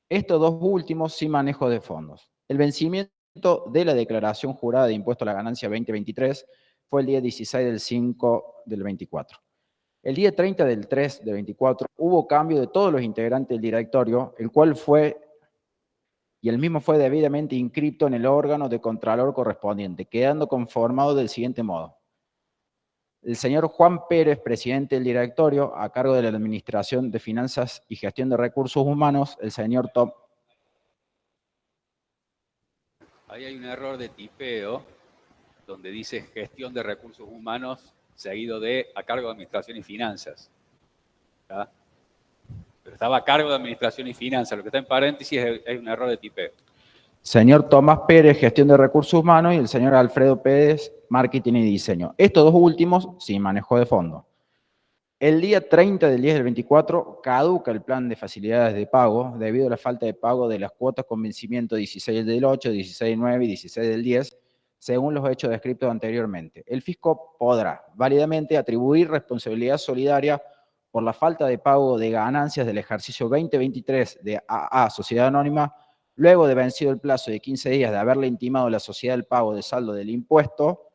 Estos dos últimos sin manejo de fondos. El vencimiento de la declaración jurada de impuesto a la ganancia 2023 fue el día 16/5/24. El día 30/3/24 hubo cambio de todos los integrantes del directorio, el mismo fue debidamente inscrito en el órgano de contralor correspondiente, quedando conformado del siguiente modo. El señor Juan Pérez, presidente del directorio, a cargo de la Administración de Finanzas y Gestión de Recursos Humanos, el señor Tom. Ahí hay un error de tipeo, donde dice Gestión de Recursos Humanos, seguido de a cargo de Administración y Finanzas. ¿Está? Pero estaba a cargo de Administración y Finanzas. Lo que está en paréntesis es un error de tipeo. Señor Tomás Pérez, Gestión de Recursos Humanos, y el señor Alfredo Pérez, Marketing y Diseño. Estos dos últimos sin manejo de fondo. El día 30/10/24 caduca el plan de facilidades de pago debido a la falta de pago de las cuotas con vencimiento 16/8, 16/9 y 16/10, según los hechos descritos anteriormente. El fisco podrá válidamente atribuir responsabilidad solidaria por la falta de pago de ganancias del ejercicio 2023 de AA, Sociedad Anónima, luego de vencido el plazo de 15 días de haberle intimado a la sociedad el pago de saldo del impuesto.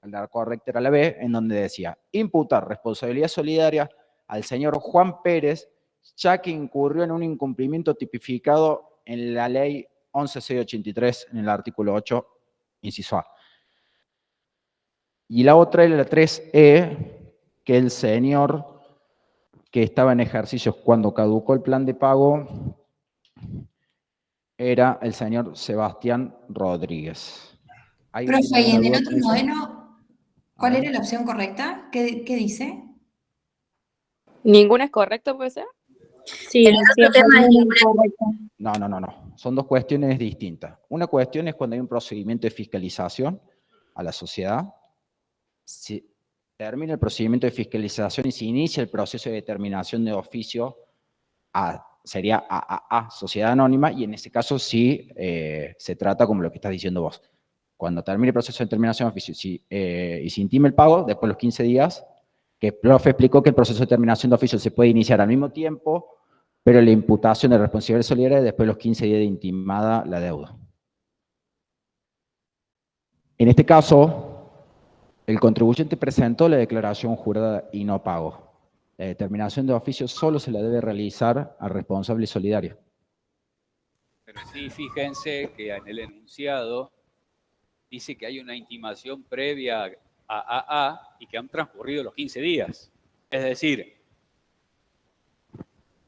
La correcta era la B, en donde decía, imputar responsabilidad solidaria al señor Juan Pérez, ya que incurrió en un incumplimiento tipificado en la ley 11.683, en el artículo 8, inciso A. Y la otra era la 3E, que el señor que estaba en ejercicios cuando caducó el plan de pago era el señor Sebastián Rodríguez. Profe, y en el otro modelo, ¿cuál era la opción correcta? ¿Qué dice? ¿Ninguna es correcta, puede ser? Sí, el otro tema es incorrecto. No. Son dos cuestiones distintas. Una cuestión es cuando hay un procedimiento de fiscalización a la sociedad. Si termina el procedimiento de fiscalización y se inicia el proceso de determinación de oficio, sería AAA, Sociedad Anónima, y en ese caso sí se trata como lo que estás diciendo vos. Cuando termine el proceso de determinación de oficio y se intime el pago, después de los 15 días, que el profe explicó que el proceso de determinación de oficio se puede iniciar al mismo tiempo, pero la imputación de responsabilidad solidaria después de los 15 días de intimada la deuda. En este caso, el contribuyente presentó la declaración jurada y no pagó. La determinación de oficio solo se la debe realizar al responsable solidario. Pero sí, fíjense que en el enunciado dice que hay una intimación previa a AA y que han transcurrido los 15 días. Es decir,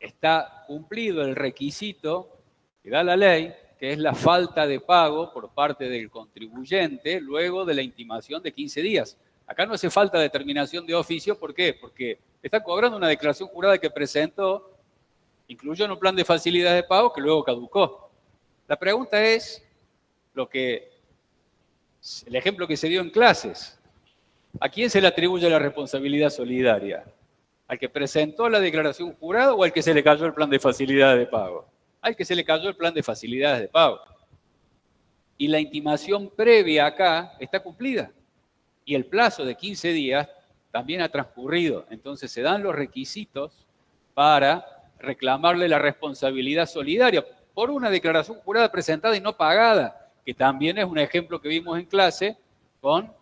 está cumplido el requisito que da la ley, que es la falta de pago por parte del contribuyente luego de la intimación de 15 días. Acá no hace falta determinación de oficio, ¿por qué? Porque está cobrando una declaración jurada que presentó, incluyó en un plan de facilidades de pago que luego caducó. La pregunta es el ejemplo que se dio en clases. ¿A quién se le atribuye la responsabilidad solidaria? ¿Al que presentó la declaración jurada o al que se le cayó el plan de facilidades de pago? Al que se le cayó el plan de facilidades de pago. Y la intimación previa acá está cumplida. Y el plazo de 15 días también ha transcurrido. Entonces se dan los requisitos para reclamarle la responsabilidad solidaria por una declaración jurada presentada y no pagada, que también es un ejemplo que vimos en clase con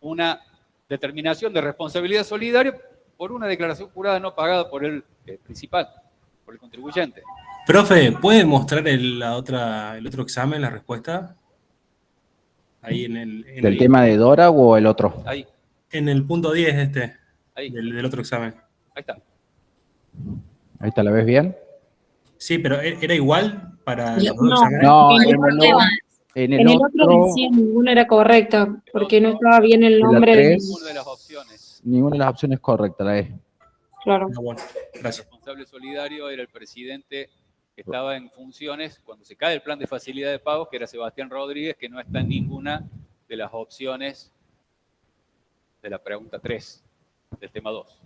una determinación de responsabilidad solidaria por una declaración jurada no pagada por el principal, por el contribuyente. Profe, ¿puede mostrar el otro examen, la respuesta? Ahí ¿Del tema de Dora o el otro? Ahí. En el punto 10 Ahí. del otro examen. Ahí está. Ahí está, ¿la ves bien? Sí, pero ¿era igual para los dos No, exámenes? No, en el otro decía ninguna era correcta, porque no estaba bien el de la nombre de... 3, ninguna de las opciones es correcta, la E. Claro. Bueno, gracias. El responsable solidario era el presidente que estaba en funciones cuando se cae el plan de facilidad de pagos, que era Sebastián Rodríguez, que no está en ninguna de las opciones de la pregunta 3 del tema 2.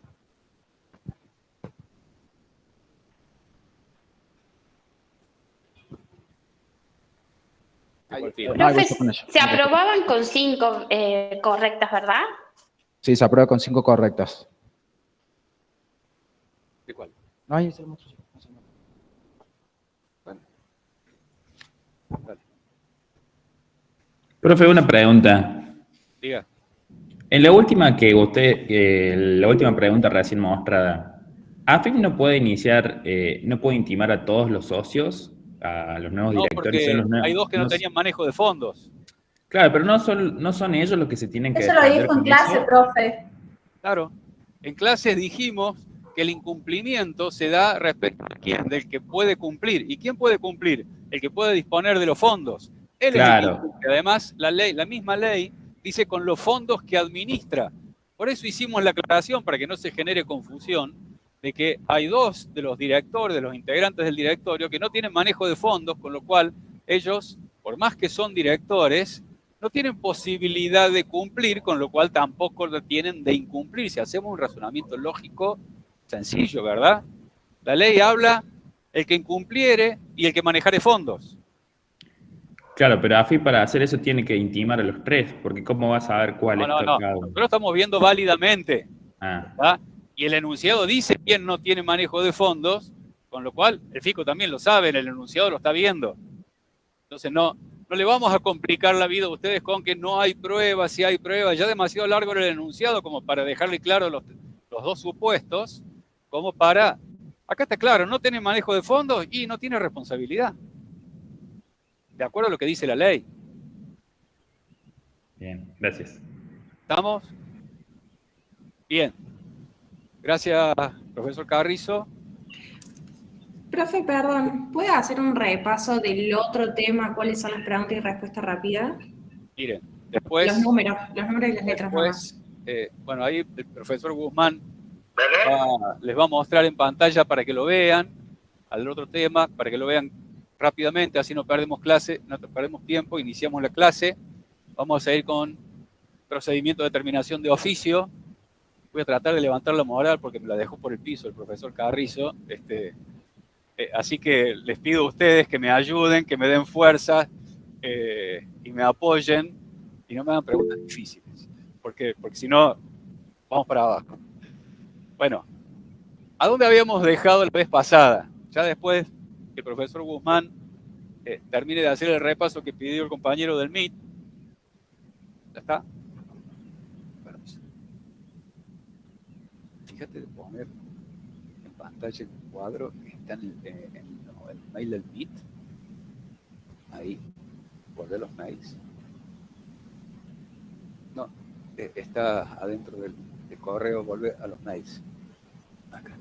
Profe, se aprobaban con 5 correctas, ¿verdad? Sí, se aprueba con 5 correctas. ¿De cuál? Ay, ese hermoso. Bueno. Dale. Profe, una pregunta. Diga. En la última la última pregunta recién mostrada, ¿AFIP no puede no puede intimar a todos los socios, a los nuevos No, directores? porque hay dos que no tenían manejo de fondos. Claro, pero no son ellos los que se tienen que Eso lo defender dijo en con clase, eso. profe. Claro. En clases dijimos que el incumplimiento se da respecto a quién, del que puede cumplir. ¿Y quién puede cumplir? El que puede disponer de los fondos. Él es el que incumple. Además, la misma ley dice con los fondos que administra. Por eso hicimos la aclaración, para que no se genere confusión, de que hay dos de los directores, de los integrantes del directorio, que no tienen manejo de fondos, con lo cual ellos, por más que son directores, no tienen posibilidad de cumplir, con lo cual tampoco lo tienen de incumplir. Si hacemos un razonamiento lógico, sencillo, ¿verdad? La ley habla el que incumpliere y el que manejare fondos. Claro, pero AFIP para hacer eso tiene que intimar a los tres, porque ¿cómo vas a saber cuál es cada uno? Nosotros estamos viendo válidamente. Ah. ¿Verdad? Y el enunciado dice quién no tiene manejo de fondos, con lo cual el fisco también lo sabe, el enunciado lo está viendo. Entonces no le vamos a complicar la vida a ustedes con que no hay pruebas, si hay pruebas. Ya demasiado largo era el enunciado como para dejarle claro los dos supuestos, como para... Acá está claro, no tiene manejo de fondos y no tiene responsabilidad. De acuerdo a lo que dice la ley. Bien, gracias. ¿Estamos? Bien. Gracias, profesor Carrizo. Profe, perdón, ¿puede hacer un repaso del otro tema? ¿Cuáles son las preguntas y respuestas rápidas? Miren, después... Los números y las letras nomás. Bueno, ahí el profesor Guzmán les va a mostrar en pantalla para que lo vean, al otro tema, para que lo vean rápidamente, así no perdemos clase, no perdemos tiempo, iniciamos la clase. Vamos a seguir con procedimiento de determinación de oficio. Voy a tratar de levantar la moral porque me la dejó por el piso el profesor Carrizo. Así que les pido a ustedes que me ayuden, que me den fuerza y me apoyen y no me hagan preguntas difíciles, porque si no, vamos para abajo. Bueno, ¿a dónde habíamos dejado la vez pasada? Ya después que el profesor Guzmán termine de hacer el repaso que pidió el compañero del MIT. ¿Ya está? Fíjate de poner en pantalla el cuadro que está en el mail del MIT. Ahí, volver los mails. No, está adentro del correo, volver a los mails. Acá.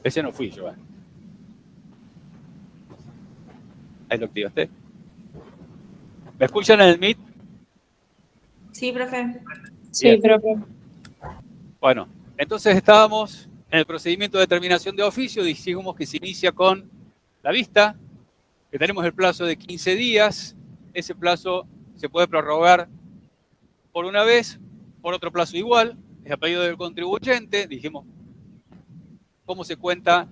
Ese no fui yo. Ahí lo activaste. ¿Me escuchan en el Meet? Sí, profe. Sí, Bien. profe. Bueno, entonces estábamos en el procedimiento de determinación de oficio, dijimos que se inicia con la vista, que tenemos el plazo de 15 días, ese plazo se puede prorrogar por una vez, por otro plazo igual, es a pedido del contribuyente, dijimos cómo se cuenta,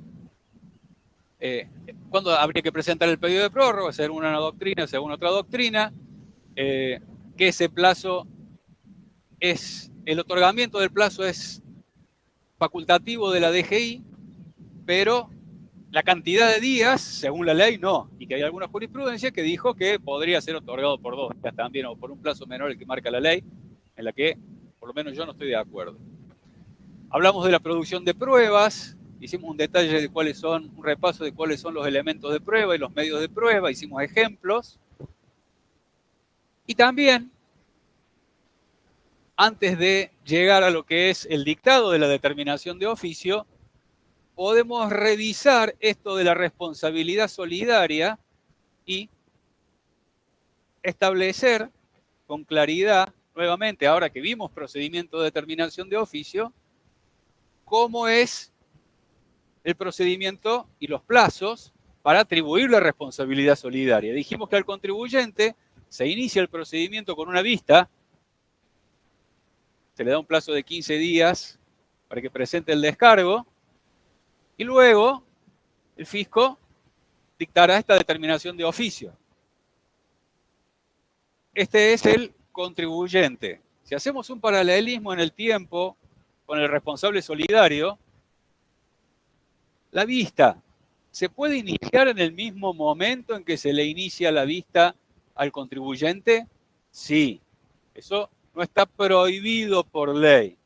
cuándo habría que presentar el pedido de prórroga, según una doctrina, según otra doctrina, que ese plazo es, el otorgamiento del plazo es facultativo de la DGI, pero la cantidad de días, según la ley, no. Y que hay alguna jurisprudencia que dijo que podría ser otorgado por 2 días también, o por un plazo menor el que marca la ley, en la que por lo menos yo no estoy de acuerdo. Hablamos de la producción de pruebas, hicimos un detalle de cuáles son, un repaso de cuáles son los elementos de prueba y los medios de prueba, hicimos ejemplos. Y también, antes de llegar a lo que es el dictado de la determinación de oficio, podemos revisar esto de la responsabilidad solidaria y establecer con claridad, nuevamente, ahora que vimos procedimiento de determinación de oficio, cómo es el procedimiento y los plazos para atribuir la responsabilidad solidaria. Dijimos que al contribuyente se inicia el procedimiento con una vista, se le da un plazo de 15 días para que presente el descargo, y luego el fisco dictará esta determinación de oficio. Este es el contribuyente. Si hacemos un paralelismo en el tiempo con el responsable solidario, la vista se puede iniciar en el mismo momento en que se le inicia la vista al contribuyente. Sí, eso no está prohibido por ley.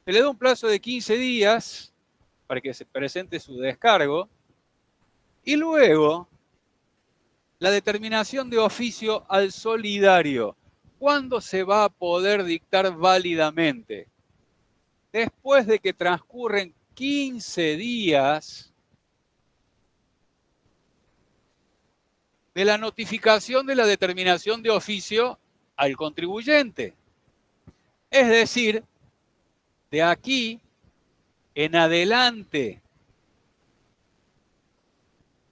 Se le da un plazo de 15 días para que se presente su descargo, y luego la determinación de oficio al solidario. ¿Cuándo se va a poder dictar válidamente? Después de que transcurren 15 días de la notificación de la determinación de oficio al contribuyente. Es decir, de aquí en adelante.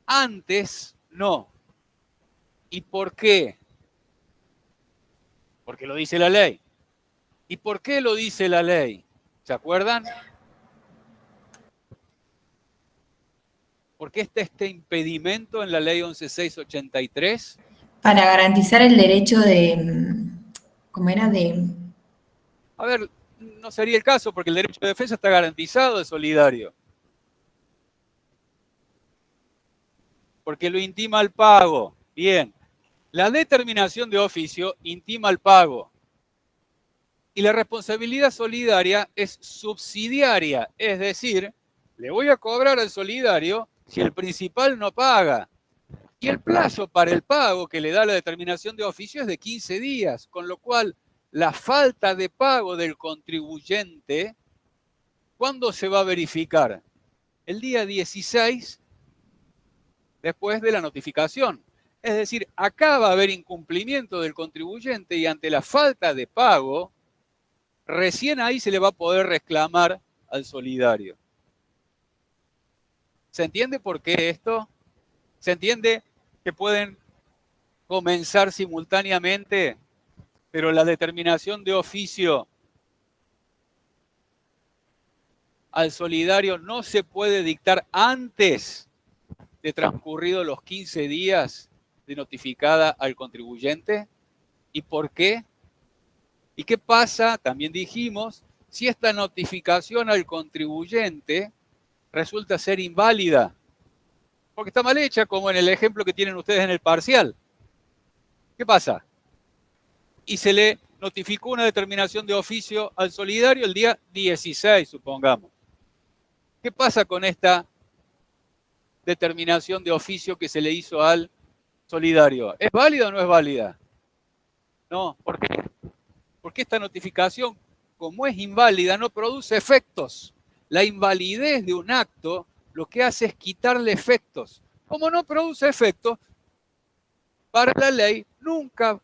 Antes, no. ¿Y por qué? Porque lo dice la ley. ¿Y por qué lo dice la ley? ¿Se acuerdan? ¿Por qué está este impedimento en la ley 11.683? Para garantizar el derecho de, ¿cómo era? De, A ver, no sería el caso porque el derecho de defensa está garantizado de solidario. Porque lo intima al pago. Bien, la determinación de oficio intima al pago. Y la responsabilidad solidaria es subsidiaria, es decir, le voy a cobrar al solidario si el principal no paga. Y el plazo para el pago que le da la determinación de oficio es de 15 días, con lo cual la falta de pago del contribuyente, ¿cuándo se va a verificar? El día 16 después de la notificación. Es decir, acá va a haber incumplimiento del contribuyente y ante la falta de pago, recién ahí se le va a poder reclamar al solidario. ¿Se entiende por qué esto? ¿Se entiende que pueden comenzar simultáneamente, pero la determinación de oficio al solidario no se puede dictar antes de transcurridos los 15 días de notificada al contribuyente? ¿Y por qué? ¿Y qué pasa? También dijimos, si esta notificación al contribuyente resulta ser inválida, porque está mal hecha, como en el ejemplo que tienen ustedes en el parcial. ¿Qué pasa? Y se le notificó una determinación de oficio al solidario el día 16, supongamos. ¿Qué pasa con esta determinación de oficio que se le hizo al solidario? ¿Es válida o no es válida? No, ¿por qué? Porque esta notificación, como es inválida, no produce efectos. la invalidez de un acto lo que hace es quitarle efectos. Como no produce efectos, para la ley nunca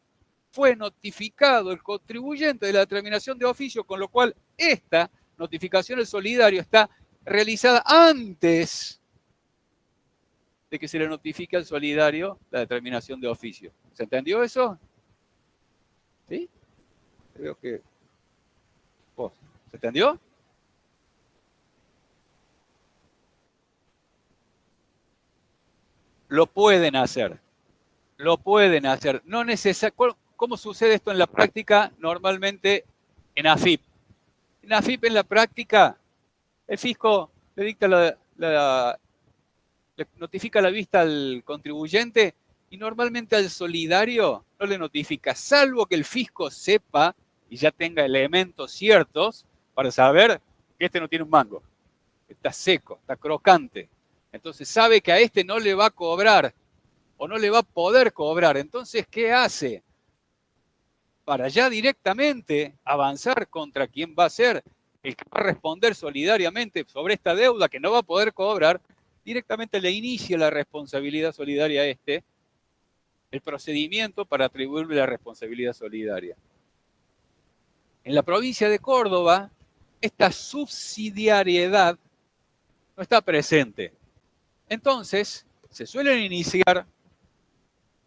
fue notificado el contribuyente de la determinación de oficio, con lo cual esta notificación del solidario está realizada antes de que se le notifique al solidario la determinación de oficio. ¿Se entendió eso? ¿Sí? Creo que... ¿Se entendió? Lo pueden hacer. Lo pueden hacer. No ¿Cómo sucede esto en la práctica? Normalmente en AFIP. En AFIP, en la práctica, el fisco le dicta le notifica la vista al contribuyente y normalmente al solidario no le notifica, salvo que el fisco sepa y ya tenga elementos ciertos para saber que este no tiene un mango. Está seco, está crocante. Entonces sabe que a este no le va a cobrar o no le va a poder cobrar. Entonces, ¿qué hace? Para ya directamente avanzar contra quien va a ser el que va a responder solidariamente sobre esta deuda que no va a poder cobrar, directamente le inicia la responsabilidad solidaria a este, el procedimiento para atribuirle la responsabilidad solidaria. En la provincia de Córdoba, esta subsidiariedad no está presente. Entonces, se suelen iniciar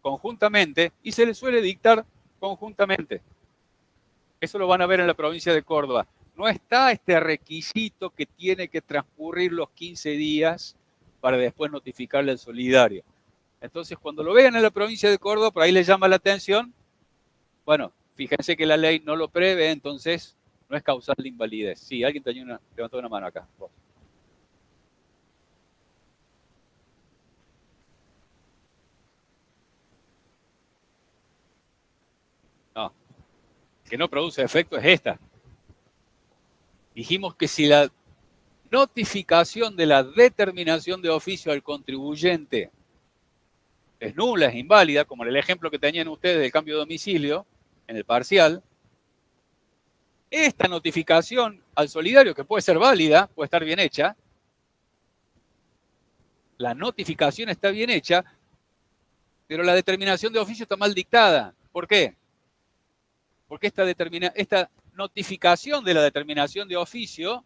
conjuntamente y se les suele dictar conjuntamente. Eso lo van a ver en la provincia de Córdoba. No está este requisito que tiene que transcurrir los 15 días para después notificarle al solidario. Entonces, cuando lo vean en la provincia de Córdoba, por ahí les llama la atención, bueno, fíjense que la ley no lo prevé, entonces no es causal de invalidez. Sí, alguien levantó una mano acá. Vos. No, que no produce efecto es esta. Dijimos que si la notificación de la determinación de oficio al contribuyente es nula, es inválida, como en el ejemplo que tenían ustedes del cambio de domicilio, en el parcial, esta notificación al solidario, que puede ser válida, puede estar bien hecha, la notificación está bien hecha, pero la determinación de oficio está mal dictada. ¿Por qué? Porque esta notificación de la determinación de oficio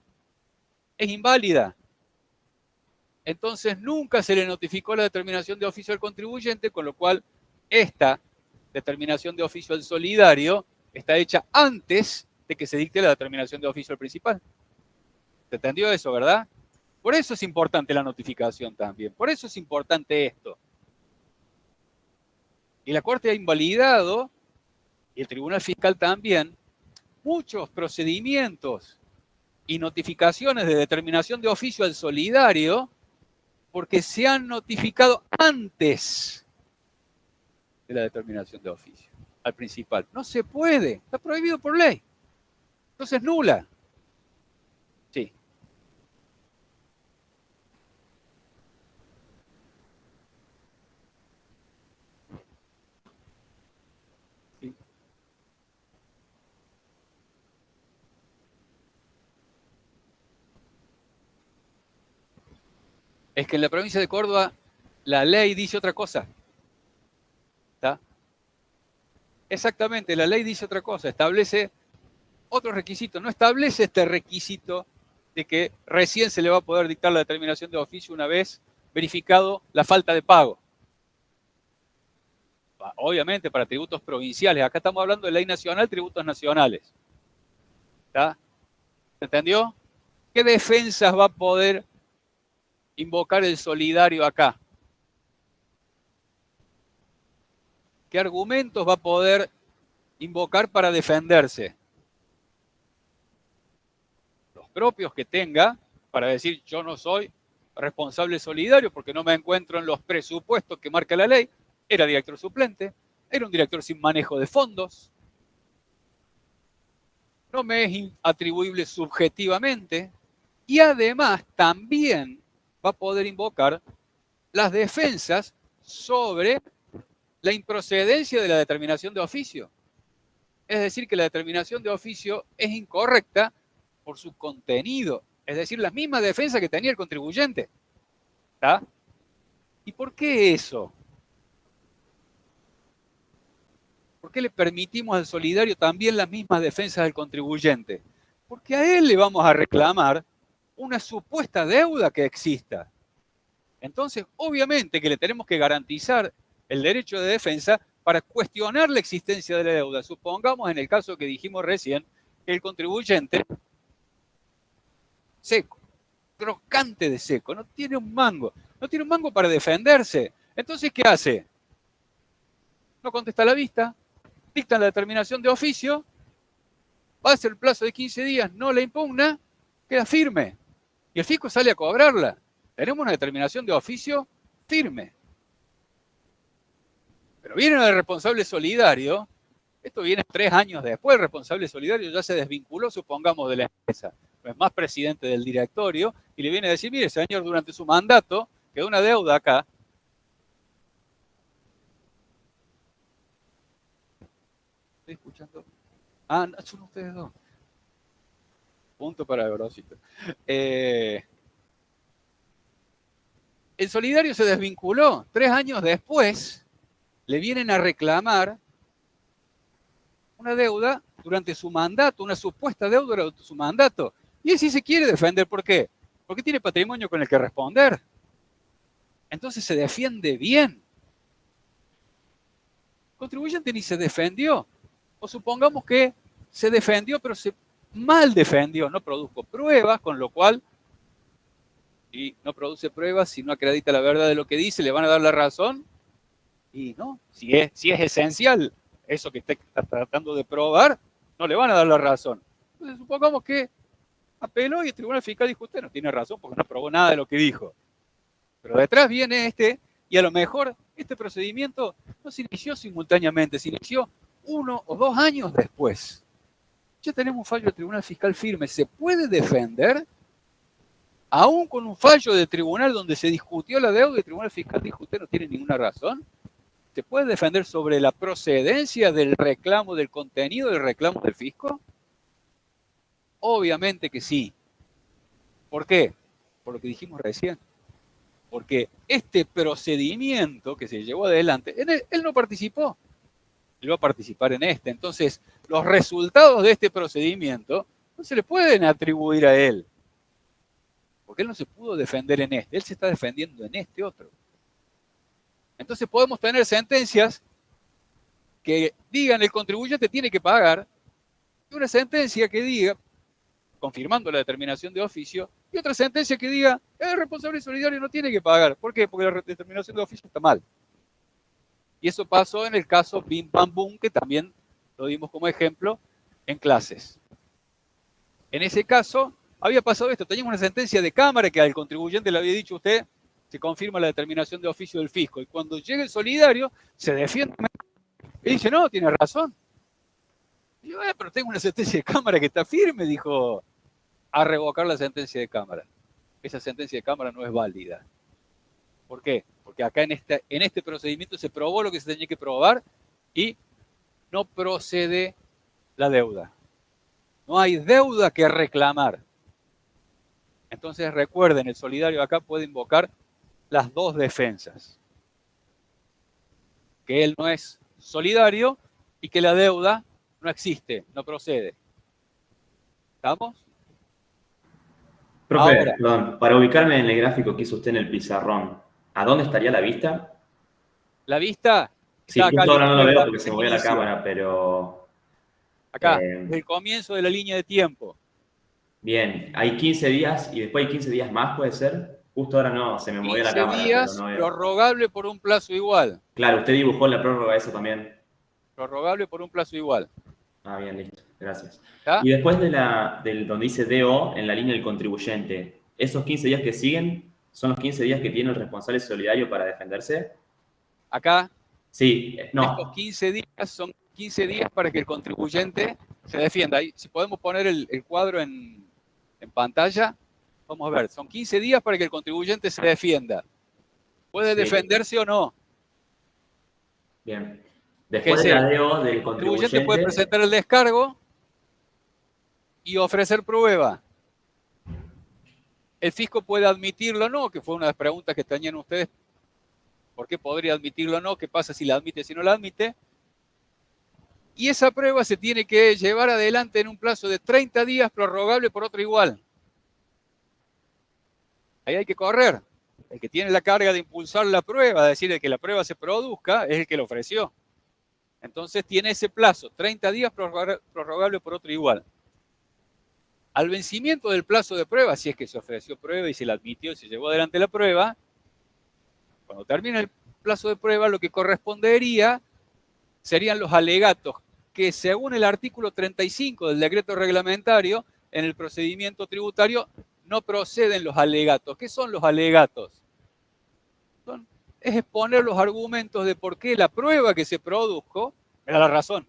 es inválida. Entonces nunca se le notificó la determinación de oficio al contribuyente, con lo cual esta determinación de oficio al solidario está hecha antes de que se dicte la determinación de oficio al principal. ¿Se entendió eso, verdad? Por eso es importante la notificación también. Por eso es importante esto. Y la Corte ha invalidado, y el Tribunal Fiscal también, muchos procedimientos y notificaciones de determinación de oficio al solidario porque se han notificado antes de la determinación de oficio al principal. No se puede, está prohibido por ley. Entonces nula. Sí. Sí. Es que en la provincia de Córdoba la ley dice otra cosa. ¿Está? Exactamente, la ley dice otra cosa, establece otro requisito, no establece este requisito de que recién se le va a poder dictar la determinación de oficio una vez verificado la falta de pago. Obviamente para tributos provinciales, acá estamos hablando de ley nacional, tributos nacionales. ¿Está? ¿Se entendió? ¿Qué defensas va a poder invocar el solidario acá? ¿Qué argumentos va a poder invocar para defenderse? Los propios que tenga para decir yo no soy responsable solidario porque no me encuentro en los presupuestos que marca la ley, era director suplente, era un director sin manejo de fondos, no me es atribuible subjetivamente y además también va a poder invocar las defensas sobre la improcedencia de la determinación de oficio. Es decir, que la determinación de oficio es incorrecta por su contenido Es decir, la misma defensa que tenía el contribuyente. ¿Está? ¿Y por qué eso? ¿Por qué le permitimos al solidario también las mismas defensas del contribuyente? Porque a él le vamos a reclamar una supuesta deuda que exista. Entonces, obviamente que le tenemos que garantizar el derecho de defensa para cuestionar la existencia de la deuda. Supongamos en el caso que dijimos recién, que el contribuyente, seco, crocante de seco, no tiene un mango para defenderse. Entonces, ¿qué hace? No contesta la vista, dicta la determinación de oficio, pasa el plazo de 15 días, no la impugna, queda firme. Y el fisco sale a cobrarla. Tenemos una determinación de oficio firme. Pero viene el responsable solidario, esto viene 3 años después, el responsable solidario ya se desvinculó, supongamos, de la empresa. No es más presidente del directorio y le viene a decir, mire, señor, durante su mandato quedó una deuda acá. ¿Estoy escuchando? Ah, no, son ustedes dos. Punto para Grosito. El solidario se desvinculó. 3 años después le vienen a reclamar una deuda durante su mandato, una supuesta deuda durante su mandato. Y él sí se quiere defender. ¿Por qué? Porque tiene patrimonio con el que responder. Entonces se defiende bien. El contribuyente ni se defendió. O supongamos que se defendió, pero se mal defendió, no produjo pruebas, con lo cual, si no produce pruebas, si no acredita la verdad de lo que dice, le van a dar la razón. Y no, si es esencial eso que está tratando de probar, no le van a dar la razón. Entonces supongamos que apeló y el tribunal fiscal dijo, usted no tiene razón porque no probó nada de lo que dijo. Pero detrás viene y a lo mejor este procedimiento no se inició simultáneamente, se inició 1 o 2 años después. Ya tenemos un fallo del tribunal fiscal firme. ¿Se puede defender? Aún con un fallo del tribunal donde se discutió la deuda y el tribunal fiscal dijo, usted no tiene ninguna razón. ¿Se puede defender sobre la procedencia del reclamo, del contenido del reclamo del fisco? Obviamente que sí. ¿Por qué? Por lo que dijimos recién. Porque este procedimiento que se llevó adelante, él no participó. Él va a participar en este. Entonces, los resultados de este procedimiento no se le pueden atribuir a él. Porque él no se pudo defender en este. Él se está defendiendo en este otro. Entonces podemos tener sentencias que digan el contribuyente tiene que pagar, y una sentencia que diga, confirmando la determinación de oficio, y otra sentencia que diga el responsable solidario no tiene que pagar. ¿Por qué? Porque la determinación de oficio está mal. Y eso pasó en el caso Bim Bam Boom, que también lo dimos como ejemplo en clases. En ese caso, había pasado esto. Teníamos una sentencia de cámara que al contribuyente le había dicho usted, se confirma la determinación de oficio del fisco. Y cuando llega el solidario, se defiende y dice, no, tiene razón. Y yo, pero tengo una sentencia de cámara que está firme, dijo, a revocar la sentencia de cámara. Esa sentencia de cámara no es válida. ¿Por qué? Porque acá en este procedimiento se probó lo que se tenía que probar y no procede la deuda. No hay deuda que reclamar. Entonces recuerden, el solidario acá puede invocar las dos defensas. Que él no es solidario y que la deuda no existe, no procede. ¿Estamos? Profe, Ahora, perdón, para ubicarme en el gráfico que hizo usted en el pizarrón, ¿a dónde estaría la vista? la vista Sí, está acá. justo ahora no lo veo izquierda, porque se el movió la inicio. cámara, pero... Acá, desde el comienzo de la línea de tiempo. Bien, hay 15 días y después hay 15 días más, ¿puede ser? Justo ahora no, se me movió la 15 cámara, días, pero no veo. prorrogable por un plazo igual. Claro, usted dibujó en la prórroga eso también. Prorrogable por un plazo igual. Ah, bien, listo, gracias. ¿Está? Y después del donde dice DO, en la línea del contribuyente, ¿esos 15 días que siguen son los 15 días que tiene el responsable solidario para defenderse? Acá, Sí, no. estos 15 días son 15 días para que el contribuyente se defienda. Ahí, si podemos poner el cuadro en pantalla, vamos a ver. Son 15 días para que el contribuyente se defienda. ¿Puede Sí. defenderse o no? Bien. Después de la DO del El contribuyente puede contribuyente, presentar el descargo y ofrecer prueba. el fisco puede admitirlo o no, que fue una de las preguntas que tenían ustedes. ¿Por qué podría admitirlo o no? ¿Qué pasa si la admite, si no la admite? Y esa prueba se tiene que llevar adelante en un plazo de 30 días, prorrogable por otro igual. Ahí hay que correr. El que tiene la carga de impulsar la prueba, de decir, de que la prueba se produzca, es el que lo ofreció. Entonces tiene ese plazo, 30 días prorrogable por otro igual. Al vencimiento del plazo de prueba, si es que se ofreció prueba y se la admitió y se llevó adelante la prueba, cuando termine el plazo de prueba, lo que correspondería serían los alegatos, que según el artículo 35 del decreto reglamentario, en el procedimiento tributario no proceden los alegatos. ¿Qué son los alegatos? Es exponer los argumentos de por qué la prueba que se produjo me da la razón.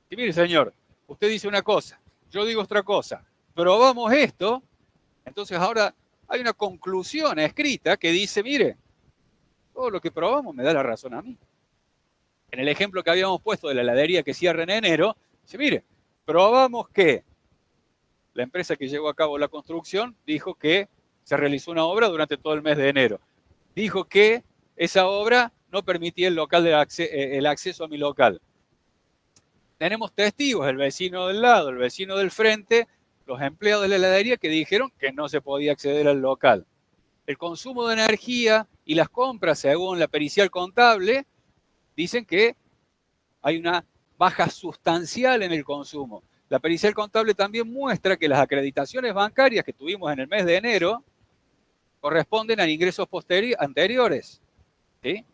Y mire, señor, usted dice una cosa, yo digo otra cosa, probamos esto, entonces ahora hay una conclusión escrita que dice, mire, todo lo que probamos me da la razón a mí. En el ejemplo que habíamos puesto de la heladería que cierra en enero, dice, mire, probamos que la empresa que llevó a cabo la construcción dijo que se realizó una obra durante todo el mes de enero. Dijo que esa obra no permitía el acceso a mi local. Tenemos testigos, el vecino del lado, el vecino del frente, los empleados de la heladería que dijeron que no se podía acceder al local. El consumo de energía y las compras, según la pericial contable, dicen que hay una baja sustancial en el consumo. La pericial contable también muestra que las acreditaciones bancarias que tuvimos en el mes de enero corresponden a ingresos anteriores. ¿Sí?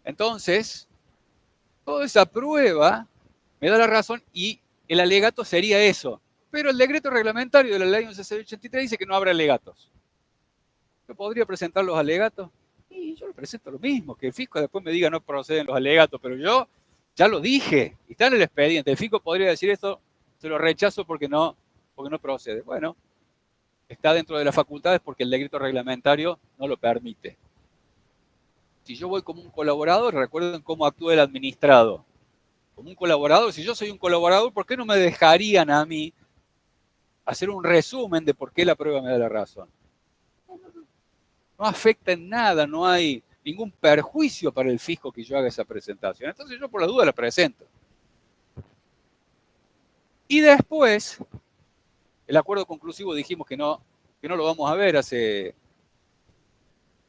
Entonces, toda esa prueba me da la razón y el alegato sería eso. Pero el decreto reglamentario de la ley 11.683 dice que no habrá alegatos. ¿Yo podría presentar los alegatos? Y yo le presento lo mismo, que el fisco después me diga no proceden los alegatos, pero yo ya lo dije, y está en el expediente. El fisco podría decir esto, se lo rechazo porque no procede. Bueno, está dentro de las facultades porque el decreto reglamentario no lo permite. Si yo voy como un colaborador, recuerden cómo actúa el administrado. Como un colaborador, si yo soy un colaborador, ¿por qué no me dejarían a mí hacer un resumen de por qué la prueba me da la razón? No afecta en nada, no hay ningún perjuicio para el fisco que yo haga esa presentación. Entonces yo por la duda la presento. Y después, el acuerdo conclusivo dijimos que no lo vamos a ver. Hace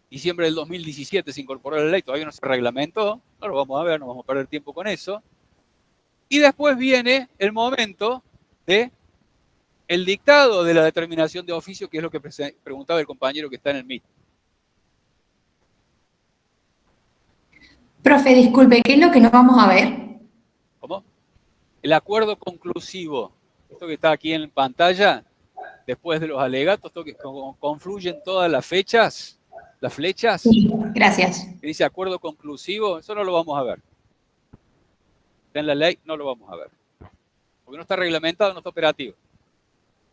diciembre del 2017 se incorporó a la ley, todavía no se reglamentó, no lo vamos a ver, no vamos a perder tiempo con eso. Y después viene el momento de el dictado de la determinación de oficio, que es lo que preguntaba el compañero que está en el MIT. Profe, disculpe, ¿qué es lo que no vamos a ver? ¿Cómo? El acuerdo conclusivo, esto que está aquí en pantalla, después de los alegatos, esto que confluyen todas las flechas, Sí, gracias. que dice acuerdo conclusivo, eso no lo vamos a ver. Está en la ley, no lo vamos a ver. Porque no está reglamentado, no está operativo.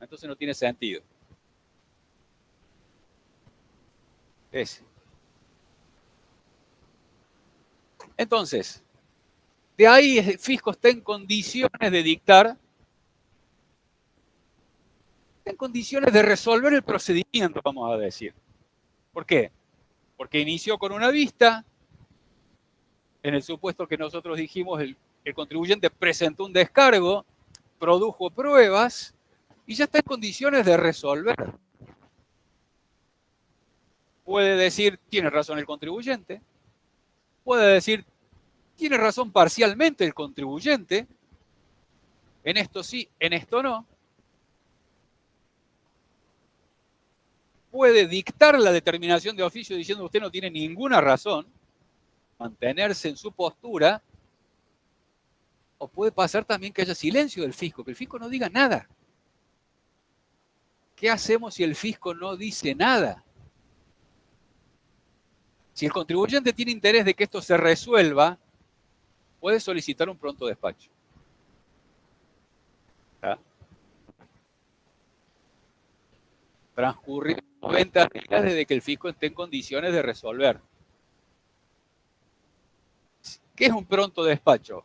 Entonces no tiene sentido. Ese. Entonces, de ahí el fisco está en condiciones de dictar, en condiciones de resolver el procedimiento, vamos a decir. ¿Por qué? Porque inició con una vista, en el supuesto que nosotros dijimos, el contribuyente presentó un descargo, produjo pruebas y ya está en condiciones de resolver. Puede decir, tiene razón el contribuyente, puede decir, tiene razón parcialmente el contribuyente, en esto sí, en esto no. Puede dictar la determinación de oficio diciendo usted no tiene ninguna razón, mantenerse en su postura, o puede pasar también que haya silencio del fisco, que el fisco no diga nada. ¿Qué hacemos si el fisco no dice nada? Si el contribuyente tiene interés de que esto se resuelva, puede solicitar un pronto despacho. ¿Ah? Transcurrir 90 días desde que el fisco esté en condiciones de resolver. ¿Qué es un pronto despacho?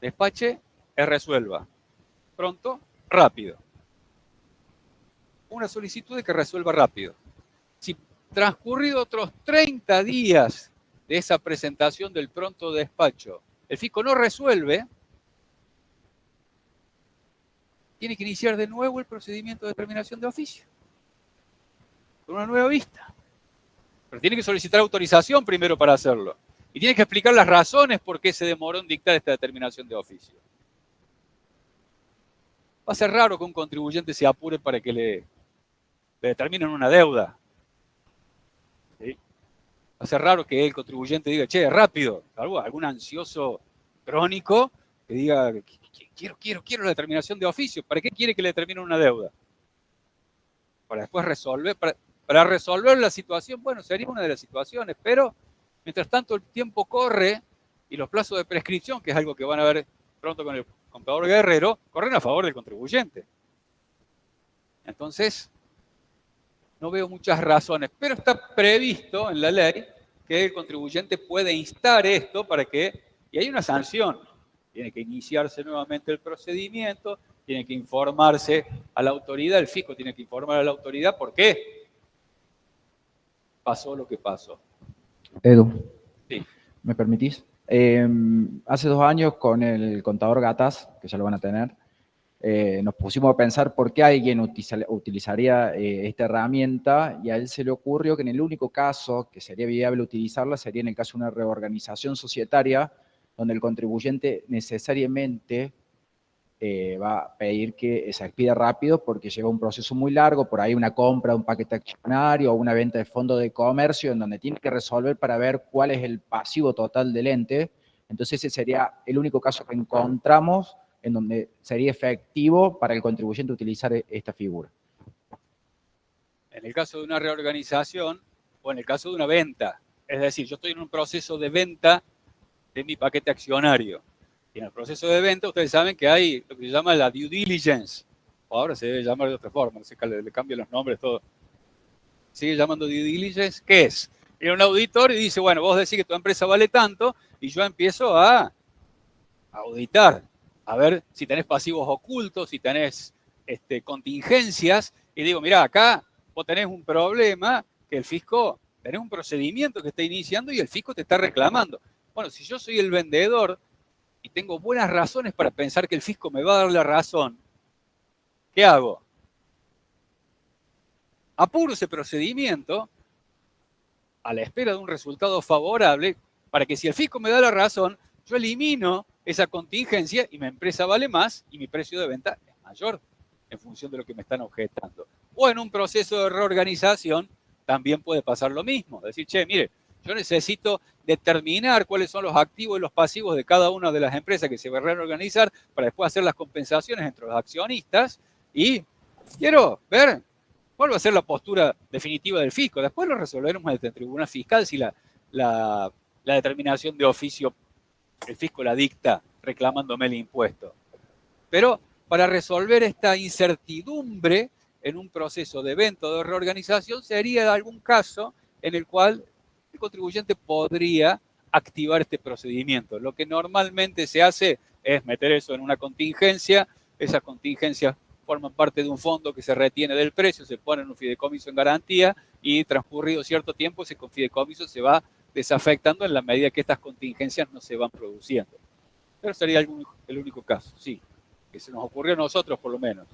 Despache es resuelva. Pronto, rápido. una solicitud de que resuelva rápido. Si transcurrido otros 30 días de esa presentación del pronto despacho, el fisco no resuelve, tiene que iniciar de nuevo el procedimiento de determinación de oficio, con una nueva vista. Pero tiene que solicitar autorización primero para hacerlo. Y tiene que explicar las razones por qué se demoró en dictar esta determinación de oficio. Va a ser raro que un contribuyente se apure para que le determinen una deuda. ¿Sí? Va a ser raro que el contribuyente diga, che, rápido, algún ansioso crónico que diga, quiero la determinación de oficio. ¿Para qué quiere que le determinen una deuda? Para después resolver, para resolver la situación, bueno, sería una de las situaciones, pero mientras tanto el tiempo corre y los plazos de prescripción, que es algo que van a ver pronto con el contador Guerrero, corren a favor del contribuyente. Entonces, no veo muchas razones, pero está previsto en la ley que el contribuyente puede instar esto para que, y hay una sanción, tiene que iniciarse nuevamente el procedimiento, tiene que informarse a la autoridad, el fisco tiene que informar a la autoridad por qué pasó lo que pasó. Edu, sí. ¿Me permitís? Hace 2 años con el contador Gatas, que ya lo van a tener, nos pusimos a pensar por qué alguien utilizaría esta herramienta y a él se le ocurrió que en el único caso que sería viable utilizarla sería en el caso de una reorganización societaria donde el contribuyente necesariamente va a pedir que se expida rápido porque lleva un proceso muy largo, por ahí una compra de un paquete accionario o una venta de fondo de comercio en donde tiene que resolver para ver cuál es el pasivo total del ente. Entonces ese sería el único caso que encontramos en donde sería efectivo para el contribuyente utilizar esta figura. En el caso de una reorganización o en el caso de una venta, es decir, yo estoy en un proceso de venta de mi paquete accionario. Y en el proceso de venta, ustedes saben que hay lo que se llama la due diligence. O ahora se debe llamar de otra forma, no sé, le cambian los nombres, todo. Sigue llamando due diligence. ¿Qué es? Viene un auditor y dice, bueno, vos decís que tu empresa vale tanto, y yo empiezo a auditar, a ver si tenés pasivos ocultos, si tenés contingencias, y digo, mirá, acá vos tenés un problema que el fisco, tenés un procedimiento que está iniciando y el fisco te está reclamando. Bueno, si yo soy el vendedor y tengo buenas razones para pensar que el fisco me va a dar la razón, ¿qué hago? Apuro ese procedimiento a la espera de un resultado favorable para que si el fisco me da la razón, yo elimino esa contingencia y mi empresa vale más y mi precio de venta es mayor en función de lo que me están objetando. O en un proceso de reorganización también puede pasar lo mismo. Decir, che, mire, yo necesito determinar cuáles son los activos y los pasivos de cada una de las empresas que se va a reorganizar para después hacer las compensaciones entre los accionistas y quiero ver cuál va a ser la postura definitiva del fisco. Después lo resolveremos ante el Tribunal Fiscal si la determinación de oficio el fisco la dicta reclamándome el impuesto. Pero para resolver esta incertidumbre en un proceso de venta o de reorganización sería algún caso en el cual el contribuyente podría activar este procedimiento. Lo que normalmente se hace es meter eso en una contingencia, esas contingencias forman parte de un fondo que se retiene del precio, se pone en un fideicomiso en garantía y transcurrido cierto tiempo ese fideicomiso se va desafectando en la medida que estas contingencias no se van produciendo. Pero sería el único caso, sí, que se nos ocurrió a nosotros por lo menos.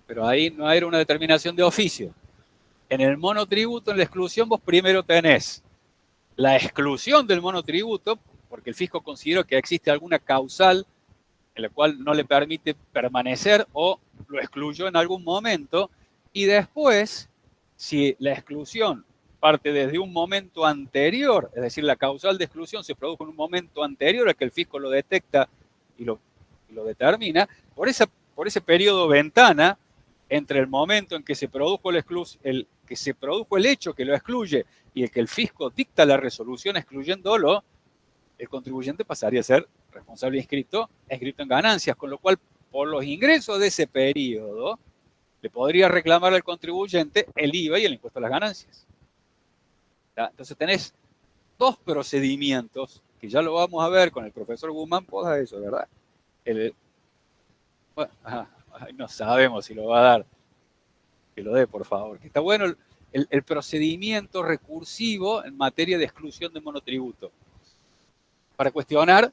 Pero ahí no era una determinación de oficio. En el monotributo, en la exclusión, vos primero tenés la exclusión del monotributo, porque el fisco consideró que existe alguna causal en la cual no le permite permanecer o lo excluyó en algún momento, y después, si la exclusión parte desde un momento anterior, es decir, la causal de exclusión se produjo en un momento anterior al que el fisco lo detecta y lo determina, por ese periodo ventana, entre el momento en que se produjo el hecho que lo excluye y el que el fisco dicta la resolución excluyéndolo, el contribuyente pasaría a ser responsable inscrito en ganancias, con lo cual, por los ingresos de ese periodo, le podría reclamar al contribuyente el IVA y el impuesto a las ganancias. ¿tá? Entonces tenés dos procedimientos, que ya lo vamos a ver con el profesor Guzmán, poda eso, ¿verdad? Bueno, no sabemos si lo va a dar. Que lo dé, por favor. Que está bueno el procedimiento recursivo en materia de exclusión de monotributo. Para cuestionar,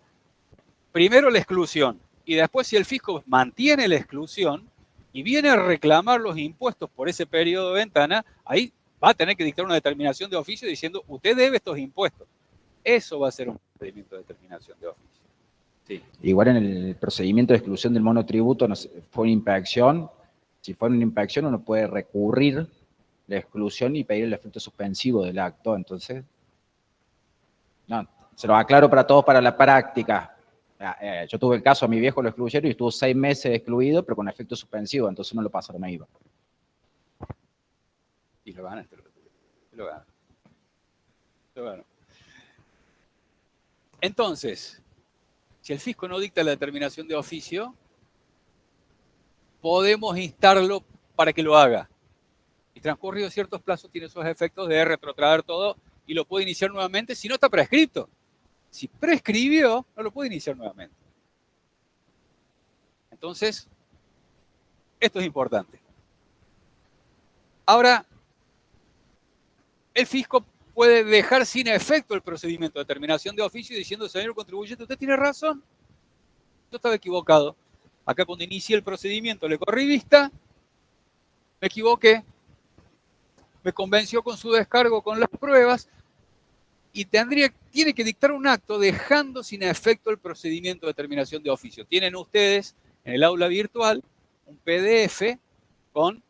primero la exclusión, y después si el fisco mantiene la exclusión y viene a reclamar los impuestos por ese periodo de ventana, ahí va a tener que dictar una determinación de oficio diciendo, usted debe estos impuestos. Eso va a ser un procedimiento de determinación de oficio. Sí. Igual en el procedimiento de exclusión del monotributo fue una inspección. Si fue una inspección, uno puede recurrir la exclusión y pedir el efecto suspensivo del acto. Entonces, no, se lo aclaro para todos para la práctica. Yo tuve el caso, a mi viejo lo excluyeron y estuvo 6 meses excluido, pero con efecto suspensivo, entonces no lo pasaron a IVA. Y lo ganaste. Lo ganaste. Lo ganaste. Entonces, si el fisco no dicta la determinación de oficio, podemos instarlo para que lo haga. Y transcurridos ciertos plazos tiene esos efectos de retrotraer todo y lo puede iniciar nuevamente si no está prescripto. Si prescribió, no lo puede iniciar nuevamente. Entonces, esto es importante. Ahora, el fisco puede dejar sin efecto el procedimiento de determinación de oficio diciendo, señor contribuyente, usted tiene razón, yo estaba equivocado. Acá cuando inicié el procedimiento le corrí vista, me equivoqué, me convenció con su descargo con las pruebas y tiene que dictar un acto dejando sin efecto el procedimiento de determinación de oficio. Tienen ustedes en el aula virtual un PDF con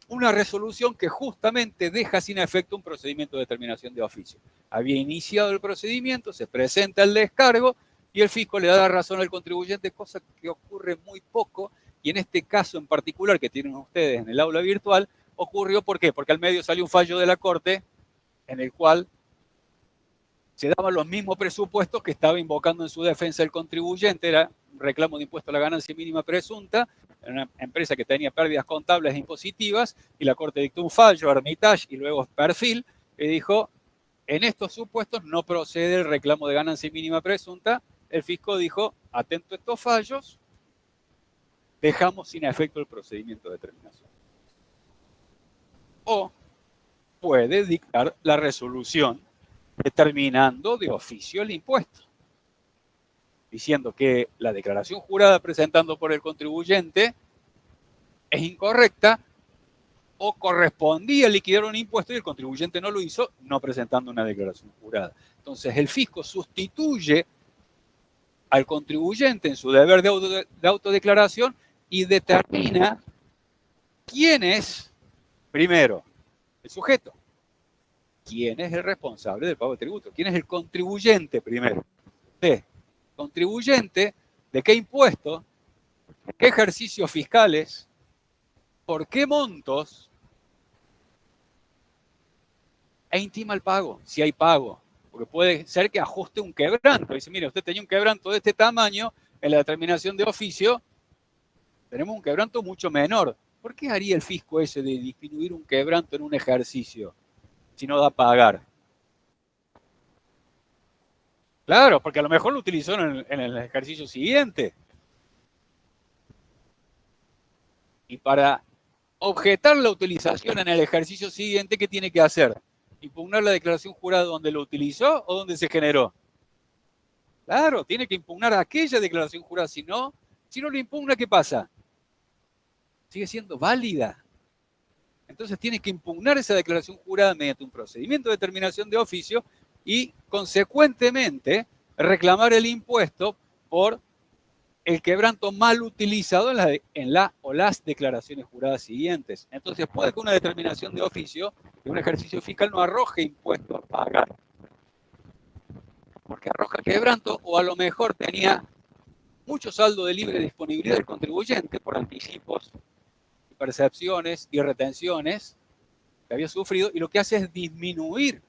una resolución que justamente deja sin efecto un procedimiento de determinación de oficio. Había iniciado el procedimiento, se presenta el descargo y el fisco le da la razón al contribuyente, cosa que ocurre muy poco, y en este caso en particular que tienen ustedes en el aula virtual, ocurrió, ¿por qué? Porque al medio salió un fallo de la Corte en el cual se daban los mismos presupuestos que estaba invocando en su defensa el contribuyente, era un reclamo de impuesto a la ganancia mínima presunta, en una empresa que tenía pérdidas contables e impositivas, y la Corte dictó un fallo, Armitage y luego Perfil, que dijo, en estos supuestos no procede el reclamo de ganancia mínima presunta. El fisco dijo, atento a estos fallos, dejamos sin efecto el procedimiento de determinación. O puede dictar la resolución determinando de oficio el impuesto, diciendo que la declaración jurada presentando por el contribuyente es incorrecta o correspondía liquidar un impuesto y el contribuyente no lo hizo, no presentando una declaración jurada. Entonces el fisco sustituye al contribuyente en su deber de autodeclaración y determina quién es, primero, el sujeto, quién es el responsable del pago de tributo, quién es el contribuyente primero. Contribuyente, ¿de qué impuesto? ¿Qué ejercicios fiscales? ¿Por qué montos? E intima el pago, si hay pago. Porque puede ser que ajuste un quebranto. Dice, mire, usted tenía un quebranto de este tamaño, en la determinación de oficio, tenemos un quebranto mucho menor. ¿Por qué haría el fisco ese de disminuir un quebranto en un ejercicio si no da a pagar? Claro, porque a lo mejor lo utilizó en el ejercicio siguiente. Y para objetar la utilización en el ejercicio siguiente, ¿qué tiene que hacer? ¿Impugnar la declaración jurada donde lo utilizó o donde se generó? Claro, tiene que impugnar aquella declaración jurada. Si no lo impugna, ¿qué pasa? Sigue siendo válida. Entonces tiene que impugnar esa declaración jurada mediante un procedimiento de determinación de oficio y, consecuentemente, reclamar el impuesto por el quebranto mal utilizado en la o las declaraciones juradas siguientes. Entonces puede que una determinación de oficio de un ejercicio fiscal no arroje impuesto a pagar, porque arroja quebranto, o a lo mejor tenía mucho saldo de libre disponibilidad del contribuyente por anticipos, percepciones y retenciones que había sufrido, y lo que hace es disminuir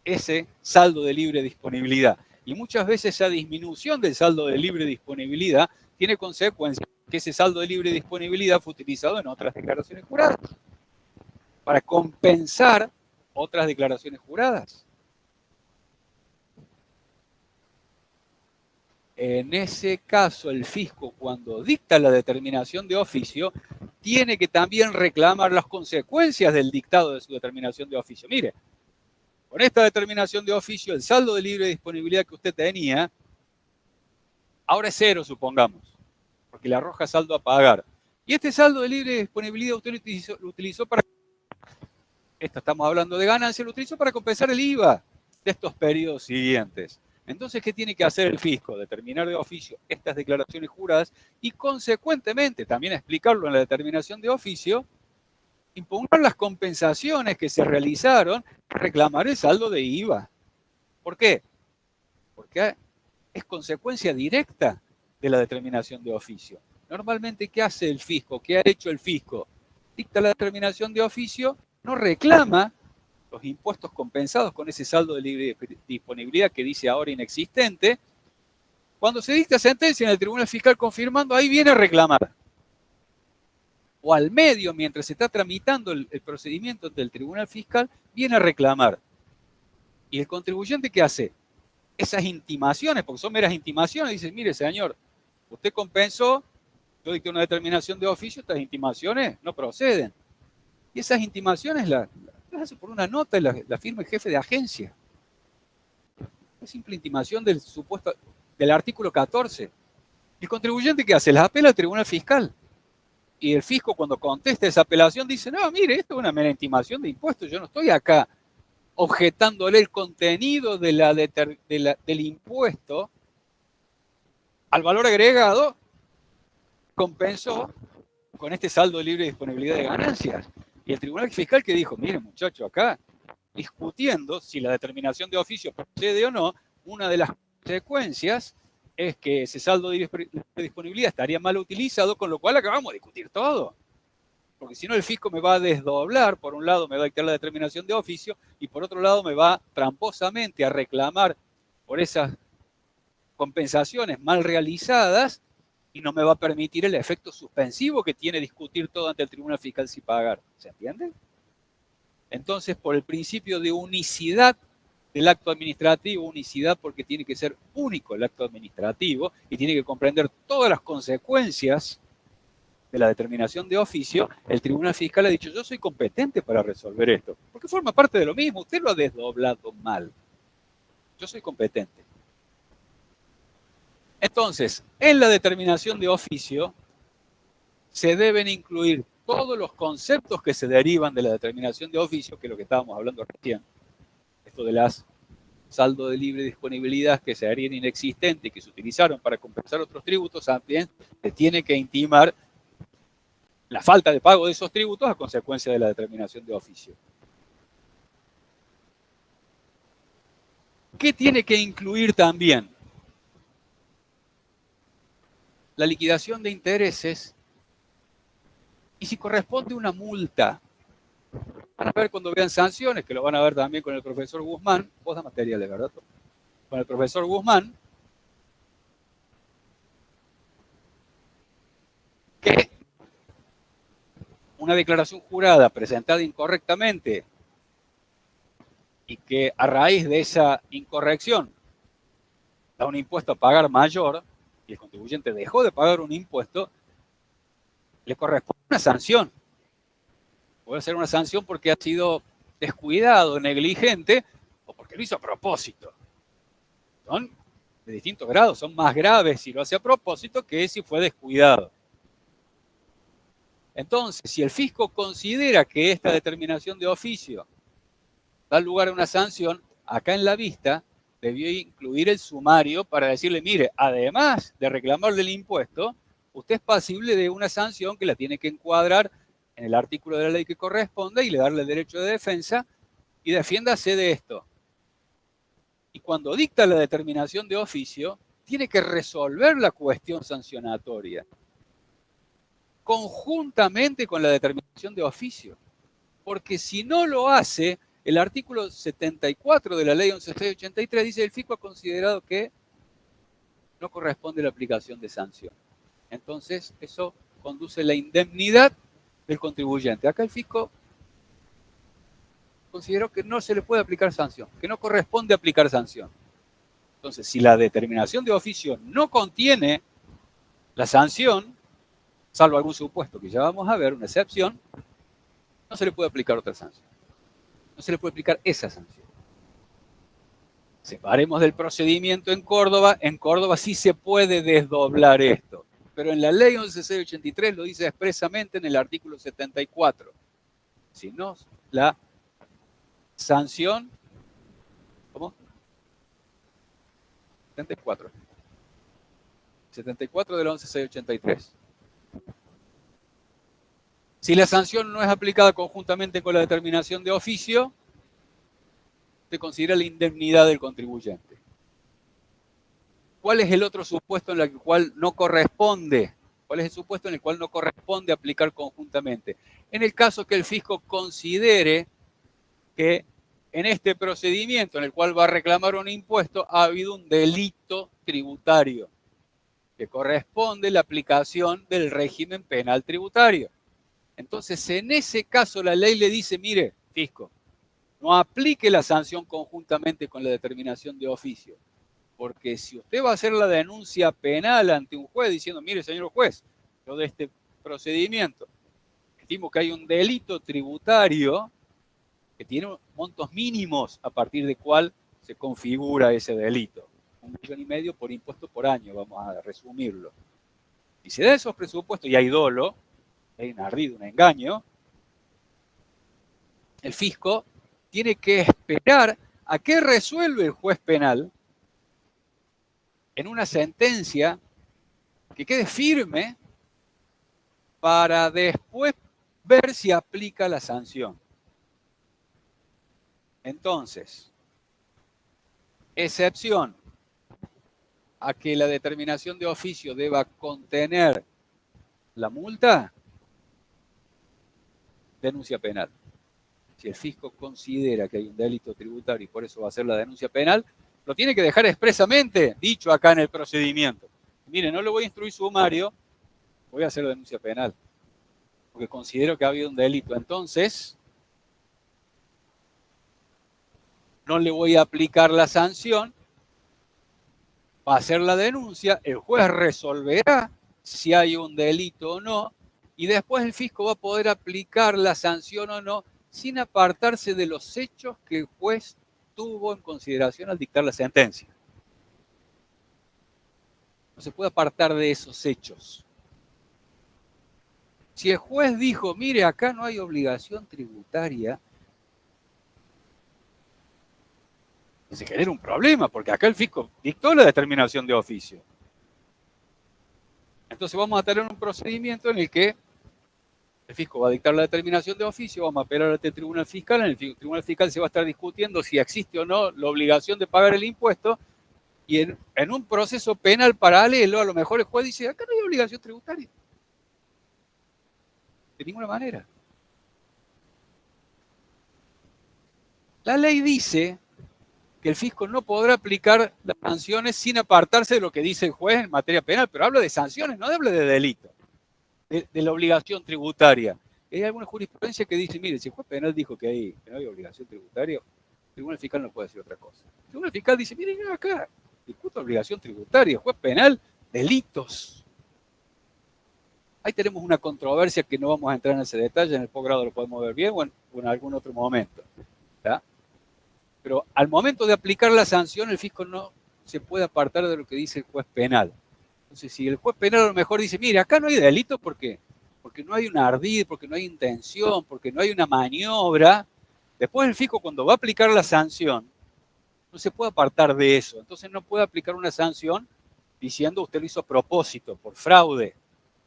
ese saldo de libre disponibilidad. Y muchas veces esa disminución del saldo de libre disponibilidad tiene consecuencias que ese saldo de libre disponibilidad fue utilizado en otras declaraciones juradas para compensar otras declaraciones juradas. En ese caso, el fisco, cuando dicta la determinación de oficio, tiene que también reclamar las consecuencias del dictado de su determinación de oficio. Mire, con esta determinación de oficio, el saldo de libre disponibilidad que usted tenía, ahora es 0, supongamos, porque le arroja saldo a pagar. Y este saldo de libre disponibilidad usted lo utilizó para... Estamos hablando de ganancia, lo utilizó para compensar el IVA de estos periodos siguientes. Entonces, ¿qué tiene que hacer el fisco? Determinar de oficio estas declaraciones juradas y, consecuentemente, también explicarlo en la determinación de oficio, impugnar las compensaciones que se realizaron, reclamar el saldo de IVA. ¿Por qué? Porque es consecuencia directa de la determinación de oficio. Normalmente, ¿qué hace el fisco? ¿Qué ha hecho el fisco? Dicta la determinación de oficio, no reclama los impuestos compensados con ese saldo de libre disponibilidad que dice ahora inexistente. Cuando se dicta sentencia en el Tribunal Fiscal confirmando, ahí viene a reclamar. O al medio, mientras se está tramitando el procedimiento del Tribunal Fiscal, viene a reclamar. ¿Y el contribuyente qué hace? Esas intimaciones, porque son meras intimaciones, dice, mire señor, usted compensó, yo dicté una determinación de oficio, estas intimaciones no proceden. Y esas intimaciones las hace por una nota y la firma el jefe de agencia. Es simple intimación del supuesto, del artículo 14. ¿El contribuyente qué hace? Las apela al Tribunal Fiscal. Y el fisco, cuando contesta esa apelación, dice, no, mire, esto es una mera intimación de impuestos, yo no estoy acá objetándole el contenido del impuesto al valor agregado, compensó con este saldo de libre disponibilidad de ganancias. Y el Tribunal Fiscal que dijo, mire muchacho, acá discutiendo si la determinación de oficio procede o no, una de las consecuencias es que ese saldo de disponibilidad estaría mal utilizado, con lo cual acabamos de discutir todo. Porque si no el fisco me va a desdoblar, por un lado me va a dictar la determinación de oficio y por otro lado me va tramposamente a reclamar por esas compensaciones mal realizadas y no me va a permitir el efecto suspensivo que tiene discutir todo ante el Tribunal Fiscal sin pagar. ¿Se entiende? Entonces, por el principio de unicidad del acto administrativo, unicidad porque tiene que ser único el acto administrativo y tiene que comprender todas las consecuencias de la determinación de oficio, el Tribunal Fiscal ha dicho, yo soy competente para resolver esto, porque forma parte de lo mismo, usted lo ha desdoblado mal. Yo soy competente. Entonces, en la determinación de oficio se deben incluir todos los conceptos que se derivan de la determinación de oficio, que es lo que estábamos hablando recién. Esto de las saldo de libre disponibilidad que se harían inexistentes y que se utilizaron para compensar otros tributos, también se tiene que intimar la falta de pago de esos tributos a consecuencia de la determinación de oficio. ¿Qué tiene que incluir también? La liquidación de intereses y si corresponde una multa. Van a ver cuando vean sanciones, que lo van a ver también con el profesor Guzmán, vos das materiales, ¿verdad? Con el profesor Guzmán, que una declaración jurada presentada incorrectamente y que a raíz de esa incorrección da un impuesto a pagar mayor y el contribuyente dejó de pagar un impuesto, le corresponde una sanción. Puede ser una sanción porque ha sido descuidado, negligente, o porque lo hizo a propósito. Son de distintos grados, son más graves si lo hace a propósito que si fue descuidado. Entonces, si el fisco considera que esta determinación de oficio da lugar a una sanción, acá en la vista debió incluir el sumario para decirle, mire, además de reclamarle el impuesto, usted es pasible de una sanción que la tiene que encuadrar en el artículo de la ley que corresponde y le darle el derecho de defensa y defiéndase de esto. Y cuando dicta la determinación de oficio, tiene que resolver la cuestión sancionatoria conjuntamente con la determinación de oficio. Porque si no lo hace, el artículo 74 de la ley 11.683 dice el fisco ha considerado que no corresponde la aplicación de sanción. Entonces, eso conduce a la indemnidad del contribuyente. Acá el fisco consideró que no se le puede aplicar sanción, que no corresponde aplicar sanción. Entonces, si la determinación de oficio no contiene la sanción, salvo algún supuesto que ya vamos a ver, una excepción, no se le puede aplicar otra sanción. No se le puede aplicar esa sanción. Separemos del procedimiento en Córdoba. En Córdoba sí se puede desdoblar esto, pero en la ley 11.683 lo dice expresamente en el artículo 74. Si no, la sanción, ¿cómo? 74. 74 de la 11.683. Si la sanción no es aplicada conjuntamente con la determinación de oficio, se considera la indemnidad del contribuyente. ¿Cuál es el otro supuesto en el cual no corresponde? ¿Cuál es el supuesto en el cual no corresponde aplicar conjuntamente? En el caso que el fisco considere que en este procedimiento en el cual va a reclamar un impuesto ha habido un delito tributario que corresponde a la aplicación del régimen penal tributario. Entonces, en ese caso la ley le dice, mire, fisco, no aplique la sanción conjuntamente con la determinación de oficio, porque si usted va a hacer la denuncia penal ante un juez diciendo, mire, señor juez, yo de este procedimiento estimo que hay un delito tributario que tiene montos mínimos a partir de cuál se configura ese delito. 1,5 millones por impuesto por año, vamos a resumirlo. Si se da esos presupuestos y hay dolo, hay un ardido, un engaño, el fisco tiene que esperar a que resuelve el juez penal en una sentencia que quede firme para después ver si aplica la sanción. Entonces, excepción a que la determinación de oficio deba contener la multa, denuncia penal. Si el fisco considera que hay un delito tributario y por eso va a hacer la denuncia penal, lo tiene que dejar expresamente dicho acá en el procedimiento. Mire, no le voy a instruir sumario, voy a hacer la denuncia penal, porque considero que ha habido un delito. Entonces, no le voy a aplicar la sanción, va a hacer la denuncia, el juez resolverá si hay un delito o no, y después el fisco va a poder aplicar la sanción o no, sin apartarse de los hechos que el juez tuvo en consideración al dictar la sentencia. No se puede apartar de esos hechos. Si el juez dijo, mire, acá no hay obligación tributaria, se genera un problema, porque acá el fisco dictó la determinación de oficio. Entonces vamos a tener un procedimiento en el que el fisco va a dictar la determinación de oficio, vamos a apelar ante el tribunal fiscal, en el tribunal fiscal se va a estar discutiendo si existe o no la obligación de pagar el impuesto, y en un proceso penal paralelo, a lo mejor el juez dice, acá no hay obligación tributaria. De ninguna manera. La ley dice que el fisco no podrá aplicar las sanciones sin apartarse de lo que dice el juez en materia penal, pero habla de sanciones, no habla de delito, de la obligación tributaria. Hay alguna jurisprudencia que dice, mire, si el juez penal dijo que no hay obligación tributaria, el tribunal fiscal no puede decir otra cosa. El tribunal fiscal dice, mire, no, acá discuto obligación tributaria, el juez penal, delitos. Ahí tenemos una controversia que no vamos a entrar en ese detalle, en el posgrado lo podemos ver bien o en algún otro momento. ¿Tá? Pero al momento de aplicar la sanción, el fisco no se puede apartar de lo que dice el juez penal. Entonces, si el juez penal a lo mejor dice, mire, acá no hay delito porque no hay un ardid, porque no hay intención, porque no hay una maniobra, después el fisco cuando va a aplicar la sanción, no se puede apartar de eso. Entonces no puede aplicar una sanción diciendo usted lo hizo a propósito, por fraude,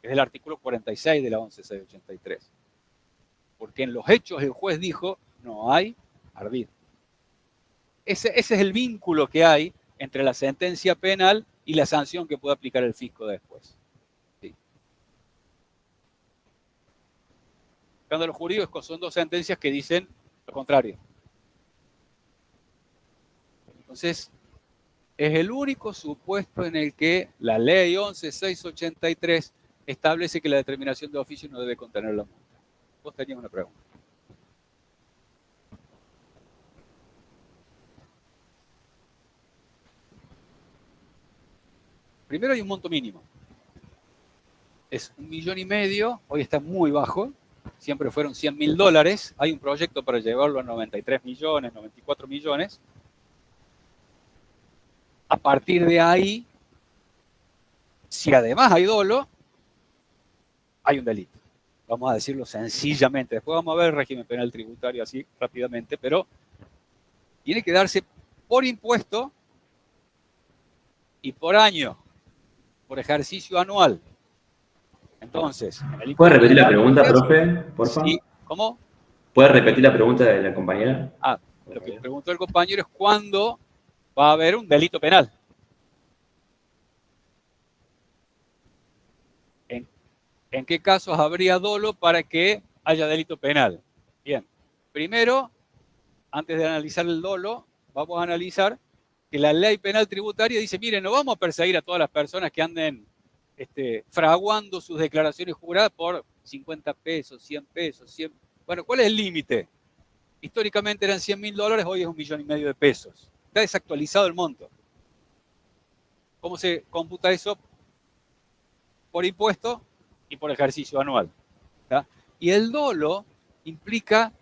que es el artículo 46 de la 11.683. Porque en los hechos el juez dijo, no hay ardid. Ese es el vínculo que hay entre la sentencia penal y la sanción que puede aplicar el fisco después. Sí. Escándalos jurídicos son dos sentencias que dicen lo contrario. Entonces, es el único supuesto en el que la ley 11.683 establece que la determinación de oficio no debe contener la multa. Vos tenías una pregunta. Primero hay un monto mínimo. Es 1,5 millones, hoy está muy bajo, siempre fueron $100.000. Hay un proyecto para llevarlo a 93 millones, 94 millones. A partir de ahí, si además hay dolo, hay un delito. Vamos a decirlo sencillamente. Después vamos a ver el régimen penal tributario así rápidamente, pero tiene que darse por impuesto y por año, por ejercicio anual. Entonces, ¿Puede repetir la pregunta, profe, por favor? Sí. ¿Cómo? ¿Puede repetir la pregunta de la compañera? Lo que preguntó el compañero es cuándo va a haber un delito penal. ¿En qué casos habría dolo para que haya delito penal? Bien, primero, antes de analizar el dolo, vamos a analizar que la ley penal tributaria dice, miren, no vamos a perseguir a todas las personas que anden fraguando sus declaraciones juradas por 50 pesos, 100 pesos, 100. Bueno, ¿cuál es el límite? Históricamente eran $100.000, hoy es 1,5 millones de pesos. Está desactualizado el monto. ¿Cómo se computa eso? Por impuesto y por ejercicio anual. ¿Tá? Y el dolo implica,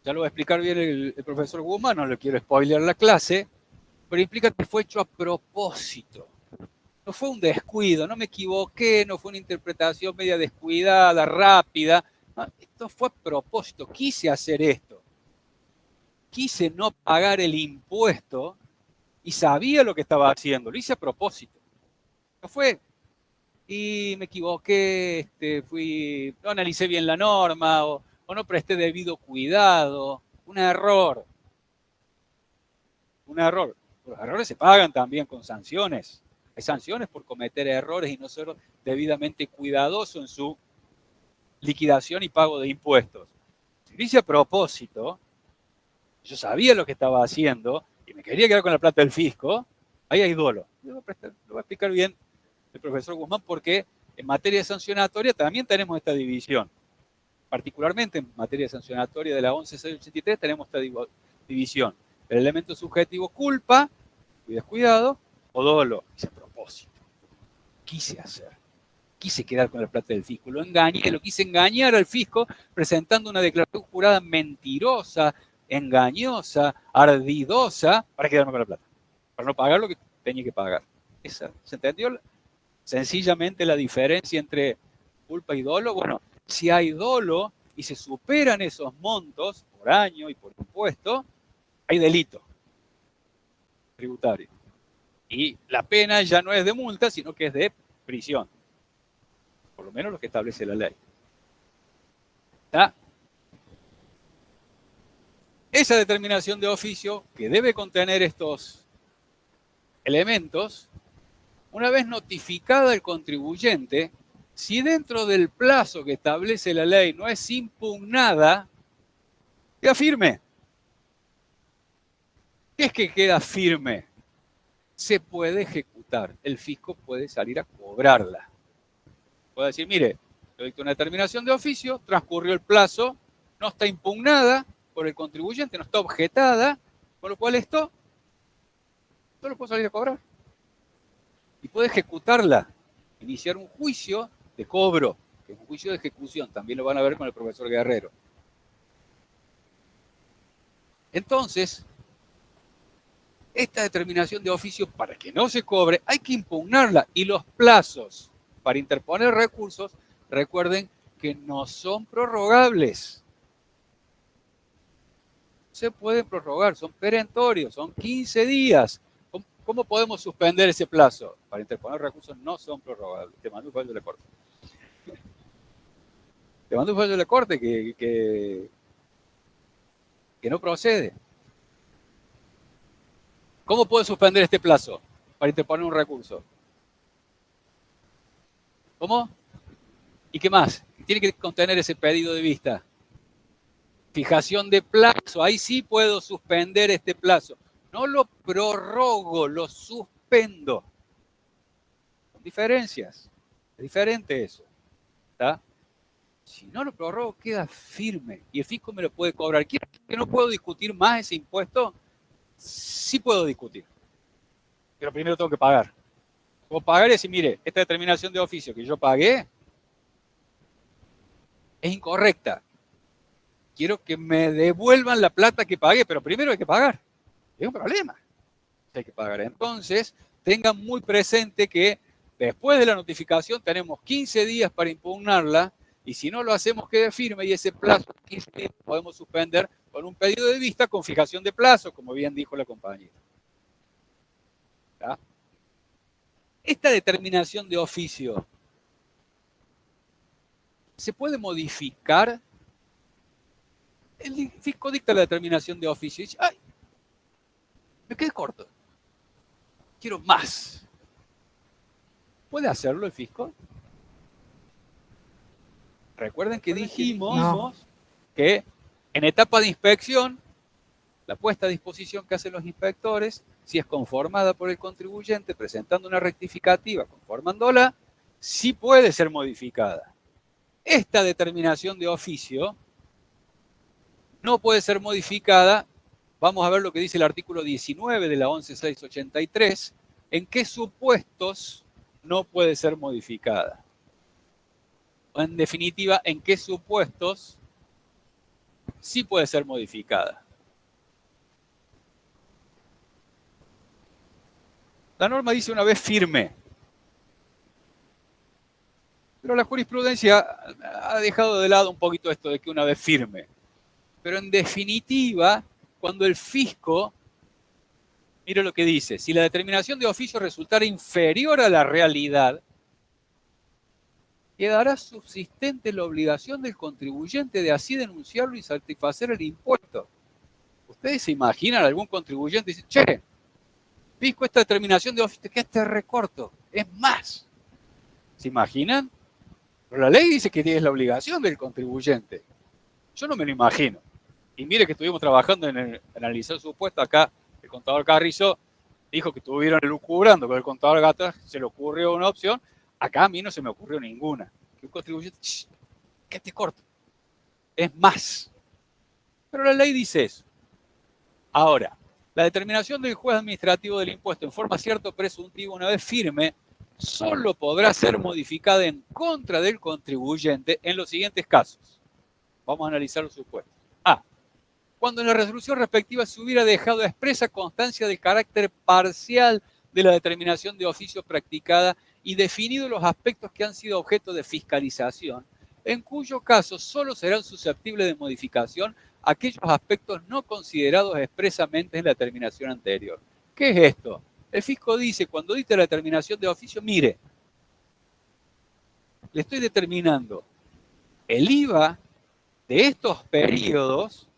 ya lo va a explicar bien el profesor Guzmán, no le quiero spoilear la clase, pero implica que fue hecho a propósito. No fue un descuido, no me equivoqué, no fue una interpretación media descuidada, rápida. No, esto fue a propósito, quise hacer esto. Quise no pagar el impuesto y sabía lo que estaba haciendo, lo hice a propósito. No fue, y me equivoqué, no analicé bien la norma, o no presté debido cuidado. Un error. Un error. Los errores se pagan también con sanciones. Hay sanciones por cometer errores y no ser debidamente cuidadoso en su liquidación y pago de impuestos. Si lo hice a propósito, yo sabía lo que estaba haciendo y me quería quedar con la plata del fisco, ahí hay dolo. Lo voy a explicar bien el profesor Guzmán porque en materia sancionatoria también tenemos esta división. Particularmente en materia sancionatoria de la 11.683 tenemos esta división. El elemento subjetivo culpa, y descuidado, o dolo. Hice a propósito. Quise hacer. Quise quedar con la plata del fisco. Lo engañé, lo quise engañar al fisco presentando una declaración jurada mentirosa, engañosa, ardidosa, para quedarme con la plata. Para no pagar lo que tenía que pagar. ¿Se entendió? Sencillamente la diferencia entre culpa y dolo. Bueno, si hay dolo y se superan esos montos por año y por impuesto, hay delito tributario. Y la pena ya no es de multa, sino que es de prisión. Por lo menos lo que establece la ley. ¿Está? Esa determinación de oficio, que debe contener estos elementos, una vez notificada el contribuyente, si dentro del plazo que establece la ley no es impugnada, queda firme. ¿Qué es que queda firme? Se puede ejecutar. El fisco puede salir a cobrarla. Puede decir, mire, yo dicto una determinación de oficio, transcurrió el plazo, no está impugnada por el contribuyente, no está objetada, con lo cual esto lo puedo salir a cobrar. Y puede ejecutarla, iniciar un juicio de cobro, que es un juicio de ejecución, también lo van a ver con el profesor Guerrero. Entonces, esta determinación de oficio, para que no se cobre, hay que impugnarla. Y los plazos para interponer recursos, recuerden que no son prorrogables. Se pueden prorrogar, son perentorios, son 15 días. ¿Cómo podemos suspender ese plazo? Para interponer recursos no son prorrogables. Te mando un fallo de la Corte. Te mando un fallo de la Corte que no procede. ¿Cómo puedo suspender este plazo para interponer un recurso? ¿Cómo? ¿Y qué más? Tiene que contener ese pedido de vista. Fijación de plazo. Ahí sí puedo suspender este plazo. No lo prorrogo, lo suspendo. Son diferencias. Es diferente eso. ¿Está? Si no lo prorrogo, queda firme. Y el fisco me lo puede cobrar. ¿Quiere decir que no puedo discutir más ese impuesto? Sí puedo discutir. Pero primero tengo que pagar. Vos pagar y decir, mire, esta determinación de oficio que yo pagué es incorrecta. Quiero que me devuelvan la plata que pagué, pero primero hay que pagar. Es un problema. Hay que pagar. Entonces, tengan muy presente que después de la notificación tenemos 15 días para impugnarla y si no lo hacemos quede firme y ese plazo de 15 días podemos suspender con un pedido de vista con fijación de plazo, como bien dijo la compañera. ¿Tá? Esta determinación de oficio se puede modificar. El fisco dicta la determinación de oficio y dice, ¡ay! Me quedé corto. Quiero más. ¿Puede hacerlo el fisco? Recuerden que dijimos que en etapa de inspección, la puesta a disposición que hacen los inspectores, si es conformada por el contribuyente presentando una rectificativa, conformándola, sí puede ser modificada. Esta determinación de oficio no puede ser modificada. Vamos a ver lo que dice el artículo 19 de la 11.683, en qué supuestos no puede ser modificada. O en definitiva, en qué supuestos sí puede ser modificada. La norma dice una vez firme, pero la jurisprudencia ha dejado de lado un poquito esto de que una vez firme. Pero en definitiva, cuando el fisco, mire lo que dice, si la determinación de oficio resultara inferior a la realidad, quedará subsistente la obligación del contribuyente de así denunciarlo y satisfacer el impuesto. ¿Ustedes se imaginan algún contribuyente que dice, che, fisco, esta determinación de oficio, que este recorto es más? ¿Se imaginan? Pero la ley dice que es la obligación del contribuyente. Yo no me lo imagino. Y mire que estuvimos trabajando en analizar supuesto. Acá el contador Carrizo dijo que estuvieron elucubrando, pero el contador Gata se le ocurrió una opción. Acá a mí no se me ocurrió ninguna. Que un contribuyente, que te corto. Es más. Pero la ley dice eso. Ahora, la determinación del juez administrativo del impuesto en forma cierta o presuntiva, una vez firme, solo podrá ser modificada en contra del contribuyente en los siguientes casos. Vamos a analizar los supuestos. A. Cuando en la resolución respectiva se hubiera dejado expresa constancia del carácter parcial de la determinación de oficio practicada y definido los aspectos que han sido objeto de fiscalización, en cuyo caso solo serán susceptibles de modificación aquellos aspectos no considerados expresamente en la determinación anterior. ¿Qué es esto? El fisco dice, cuando dicta la determinación de oficio, mire, le estoy determinando el IVA de estos periodos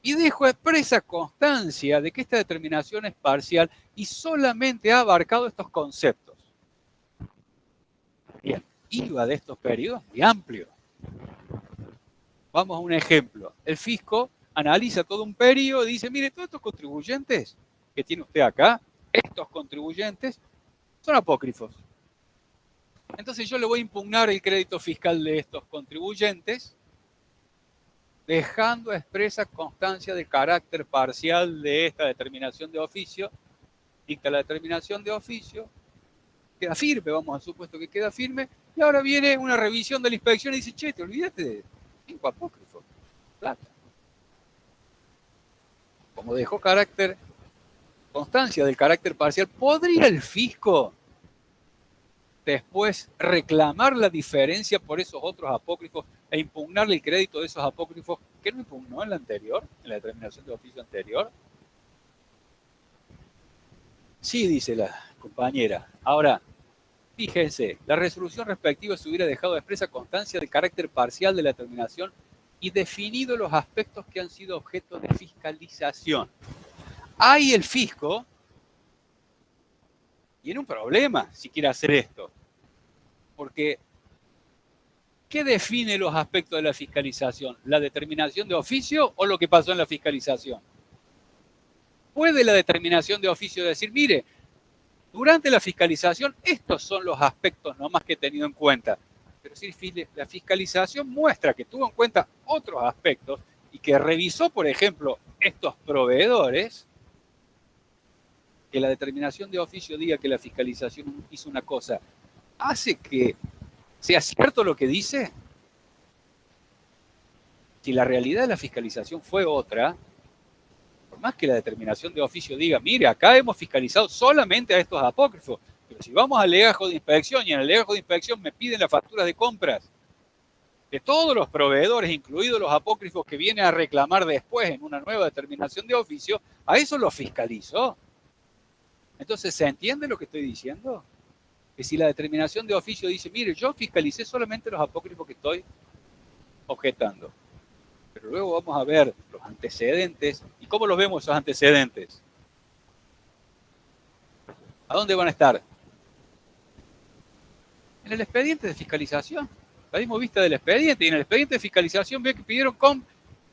y dejo expresa constancia de que esta determinación es parcial y solamente ha abarcado estos conceptos. Bien, IVA de estos periodos muy amplio. Vamos a un ejemplo. El fisco analiza todo un periodo y dice, mire, todos estos contribuyentes que tiene usted acá, estos contribuyentes son apócrifos. Entonces yo le voy a impugnar el crédito fiscal de estos contribuyentes, dejando expresa constancia de carácter parcial de esta determinación de oficio. Dicta la determinación de oficio, queda firme, vamos al supuesto que queda firme, y ahora viene una revisión de la inspección y dice, che, te olvidaste de 5 apócrifos, plata. Como dejó constancia del carácter parcial, ¿podría el fisco después reclamar la diferencia por esos otros apócrifos e impugnarle el crédito de esos apócrifos que no impugnó en la anterior, en la determinación de oficio anterior? Sí, dice la compañera. Ahora, fíjense, la resolución respectiva se hubiera dejado expresa constancia del carácter parcial de la determinación y definido los aspectos que han sido objeto de fiscalización. Ahí el fisco tiene un problema si quiere hacer esto. Porque, ¿qué define los aspectos de la fiscalización? ¿La determinación de oficio o lo que pasó en la fiscalización? ¿Puede la determinación de oficio decir, mire, durante la fiscalización estos son los aspectos nomás que he tenido en cuenta? Pero si la fiscalización muestra que tuvo en cuenta otros aspectos y que revisó, por ejemplo, estos proveedores, que la determinación de oficio diga que la fiscalización hizo una cosa, ¿hace que sea cierto lo que dice? Si la realidad de la fiscalización fue otra, por más que la determinación de oficio diga, mire, acá hemos fiscalizado solamente a estos apócrifos, pero si vamos al legajo de inspección y en el legajo de inspección me piden las facturas de compras de todos los proveedores, incluidos los apócrifos que vienen a reclamar después en una nueva determinación de oficio, a eso lo fiscalizó. Entonces, ¿se entiende lo que estoy diciendo? Que si la determinación de oficio dice, mire, yo fiscalicé solamente los apócrifos que estoy objetando, pero luego vamos a ver los antecedentes. ¿Y cómo los vemos esos antecedentes? ¿A dónde van a estar? En el expediente de fiscalización. Dimos vista del expediente, y en el expediente de fiscalización ve que pidieron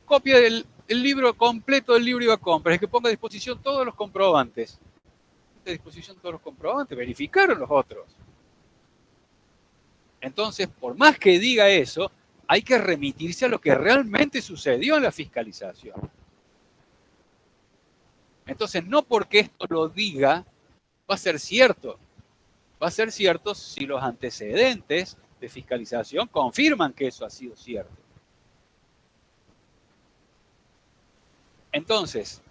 copia del libro completo del libro IVA compras, que ponga a disposición todos los comprobantes. A disposición todos los comprobantes, verificaron los otros. Entonces, por más que diga eso, hay que remitirse a lo que realmente sucedió en la fiscalización. Entonces, no porque esto lo diga, va a ser cierto. Va a ser cierto si los antecedentes de fiscalización confirman que eso ha sido cierto. Entonces,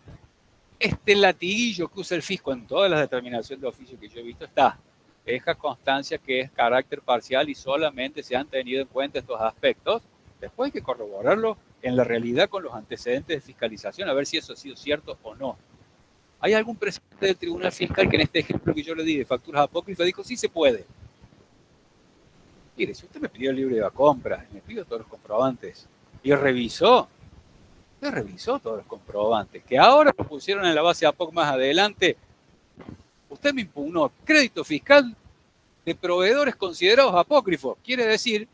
este latiguillo que usa el fisco en todas las determinaciones de oficio que yo he visto está. Deja constancia que es carácter parcial y solamente se han tenido en cuenta estos aspectos. Después hay que corroborarlo en la realidad con los antecedentes de fiscalización, a ver si eso ha sido cierto o no. ¿Hay algún presidente del Tribunal Fiscal que en este ejemplo que yo le di de facturas apócrifas dijo, sí se puede? Mire, si usted me pidió el libro de compra, me pidió todos los comprobantes, y revisó, usted revisó todos los comprobantes, que ahora lo pusieron en la base APOC más adelante, usted me impugnó crédito fiscal de proveedores considerados apócrifos. Quiere decir,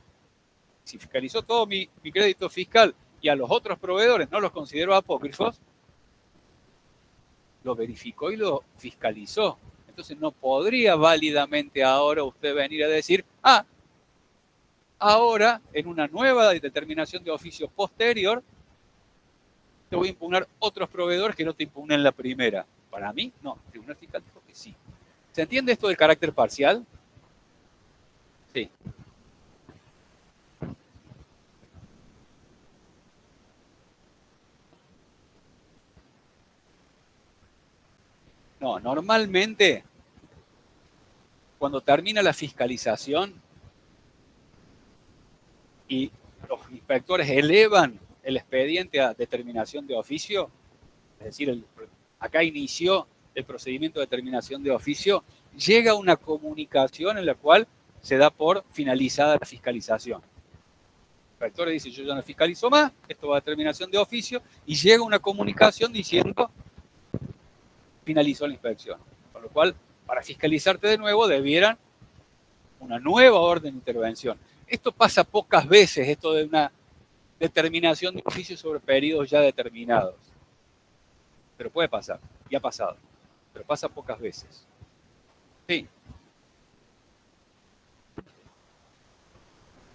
si fiscalizó todo mi crédito fiscal y a los otros proveedores no los consideró apócrifos, lo verificó y lo fiscalizó. Entonces no podría válidamente ahora usted venir a decir, ahora en una nueva determinación de oficio posterior, te voy a impugnar otros proveedores que no te impugnen la primera. Para mí, no. El Tribunal Fiscal dijo que sí. ¿Se entiende esto del carácter parcial? Sí. No, normalmente, cuando termina la fiscalización y los inspectores elevan el expediente a determinación de oficio, es decir, acá inició el procedimiento de determinación de oficio, llega una comunicación en la cual se da por finalizada la fiscalización. El inspector dice, yo ya no fiscalizo más, esto va a determinación de oficio, y llega una comunicación diciendo, finalizó la inspección. Con lo cual, para fiscalizarte de nuevo, debieran una nueva orden de intervención. Esto pasa pocas veces, esto de una determinación de oficio sobre periodos ya determinados. Pero puede pasar, y ha pasado. Pero pasa pocas veces. Sí.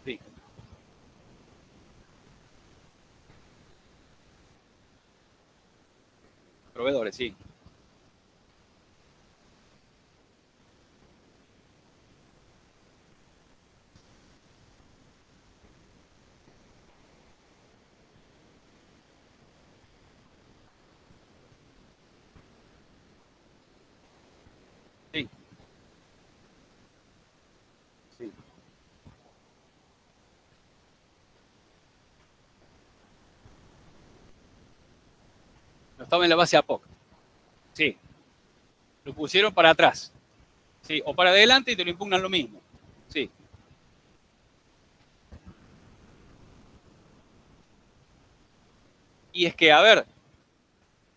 Sí. Proveedores, sí. Sí. Sí. No estaba en la base APOC. Sí. Lo pusieron para atrás. Sí. O para adelante y te lo impugnan lo mismo. Sí. Y es que, a ver,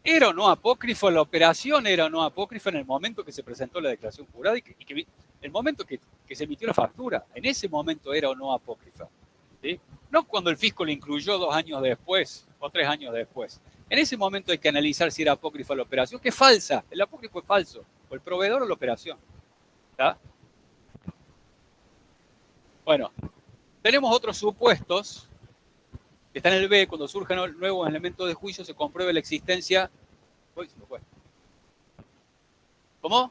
¿era o no apócrifo la operación? ¿Era o no apócrifa en el momento que se presentó la declaración jurada y que el momento que se emitió la factura? En ese momento era o no apócrifa. ¿Sí? No cuando el fisco lo incluyó 2 años después o 3 años después. En ese momento hay que analizar si era apócrifa la operación, que es falsa. El apócrifo es falso. O el proveedor o la operación. ¿Está? Bueno, tenemos otros supuestos. Está en el B, cuando surjan nuevos elementos de juicio, se compruebe la existencia. Uy, se me fue. ¿Cómo?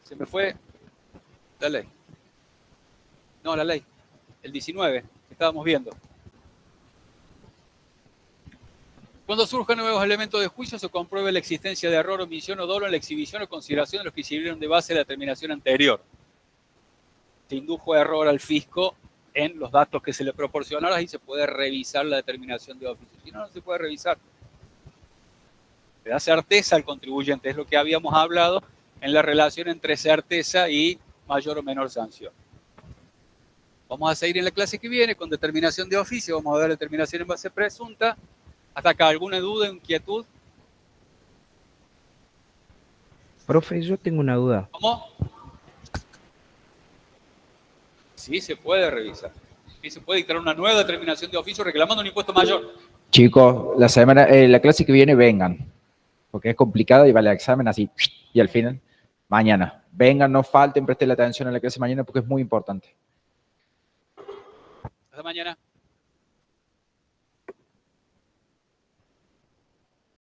Se me fue la ley. No, la ley. El 19, que estábamos viendo. Cuando surjan nuevos elementos de juicio, se compruebe la existencia de error, omisión o dolo en la exhibición o consideración de los que sirvieron de base a la determinación anterior. Se indujo error al fisco en los datos que se le proporcionaron y se puede revisar la determinación de oficio. Si no, no se puede revisar. Le da certeza al contribuyente, es lo que habíamos hablado en la relación entre certeza y mayor o menor sanción. Vamos a seguir en la clase que viene con determinación de oficio, vamos a ver determinación en base presunta. ¿Hasta acá alguna duda, inquietud? Profe, yo tengo una duda. ¿Cómo? Sí, se puede revisar. Sí, se puede dictar una nueva determinación de oficio reclamando un impuesto mayor. Chicos, la clase que viene vengan, porque es complicada y vale el examen así, y al final, mañana. Vengan, no falten, presten la atención a la clase mañana porque es muy importante. Hasta mañana.